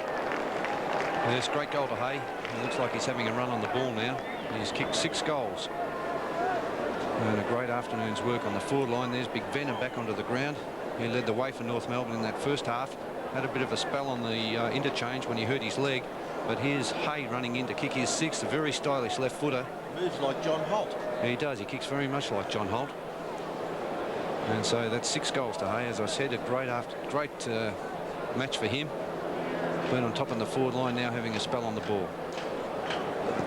Yes, great goal to Hay. It looks like he's having a run on the ball now. He's kicked 6 goals. And a great afternoon's work on the forward line. There's Big Venom back onto the ground. He led the way for North Melbourne in that first half. Had a bit of a spell on the interchange when he hurt his leg. But here's Hay running in to kick his 6th, a very stylish left footer. Moves like John Holt. Yeah, he does. He kicks very much like John Holt. And so that's 6 goals to Hay. As I said, a great match for him. Been on top on the forward line now, having a spell on the ball.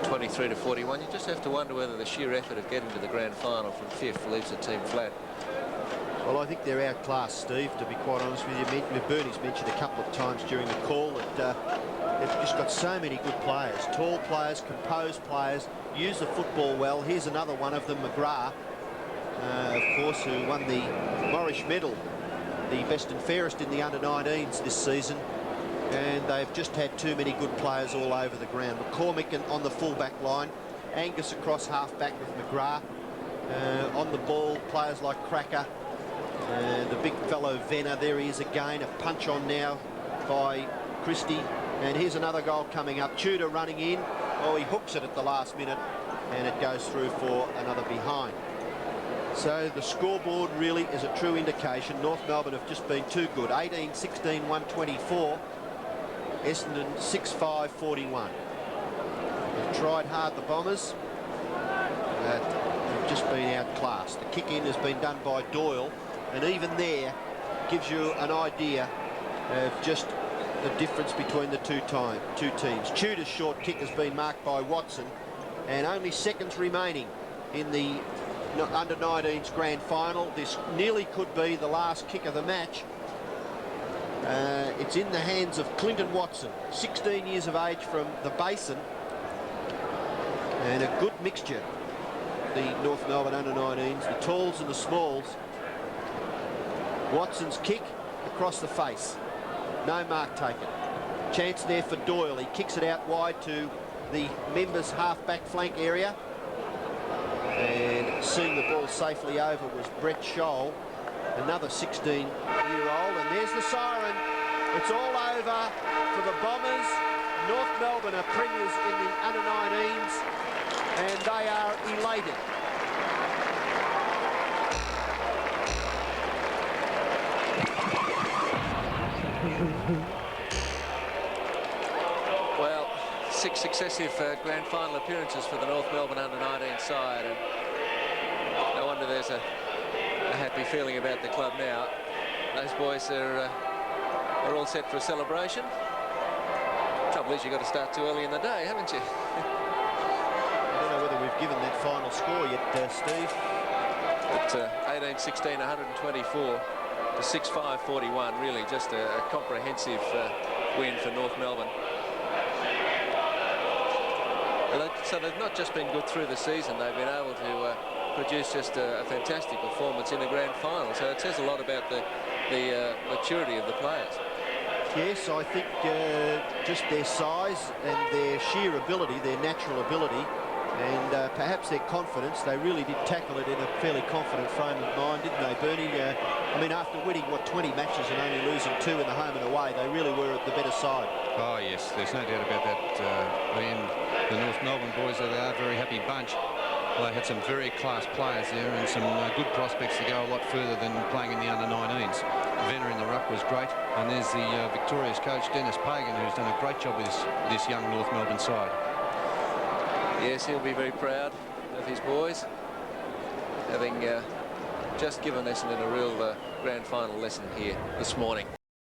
23-41. You just have to wonder whether the sheer effort of getting to the grand final from 5th leaves the team flat. Well, I think they're outclassed, Steve, to be quite honest with you. Bernie's mentioned a couple of times during the call that they've just got so many good players. Tall players, composed players, use the football well. Here's another one of them, McGrath, of course, who won the Morrish Medal, the best and fairest in the under-19s this season. And they've just had too many good players all over the ground. McCormick on the full-back line. Angus across half-back with McGrath. On the ball, players like Cracker. The big fellow Venner, there he is again. A punch on now by Christie. And here's another goal coming up. Tudor running in. Oh, he hooks it at the last minute, and it goes through for another behind. So the scoreboard really is a true indication. North Melbourne have just been too good. 18-16, 124. Essendon 6-5-41. They've tried hard, the Bombers. They've just been outclassed. The kick-in has been done by Doyle, and even there gives you an idea of just the difference between the two teams. Tudor's short kick has been marked by Watson, and only seconds remaining in the under-19s grand final. This nearly could be the last kick of the match. It's in the hands of Clinton Watson, 16 years of age from the Basin, and a good mixture, the North Melbourne under-19s, the talls and the smalls. Watson's kick across the face, no mark taken. Chance there for Doyle. He kicks it out wide to the members' half-back flank area, and seeing the ball safely over was Brett Scholl, another 16-year-old, and there's the siren. It's all over for the Bombers. North Melbourne are premiers in the under-19s, and they are elated. Well, 6 successive grand final appearances for the North Melbourne under-19 side, and no wonder there's a happy feeling about the club now. Those boys are are all set for a celebration. Trouble is, you've got to start too early in the day, haven't you? I don't know whether we've given that final score yet, Steve. It's 18-16, 124 to 6-5-41. Really, just a comprehensive win for North Melbourne. So they've not just been good through the season, they've been able to produce just a fantastic performance in a grand final. So it says a lot about the maturity of the players. Yes, I think just their size and their sheer ability, their natural ability, and perhaps their confidence. They really did tackle it in a fairly confident frame of mind, didn't they, Bernie? I mean, after winning, 20 matches and only losing 2 in the home and away, they really were at the better side. Oh, yes, there's no doubt about that. The North Melbourne boys, they are a very happy bunch. They had some very class players there and some good prospects to go a lot further than playing in the under-19s. Venner in the ruck was great, and there's the victorious coach, Dennis Pagan, who's done a great job with this young North Melbourne side. Yes, he'll be very proud of his boys, having just given Essendon a real grand final lesson here this morning.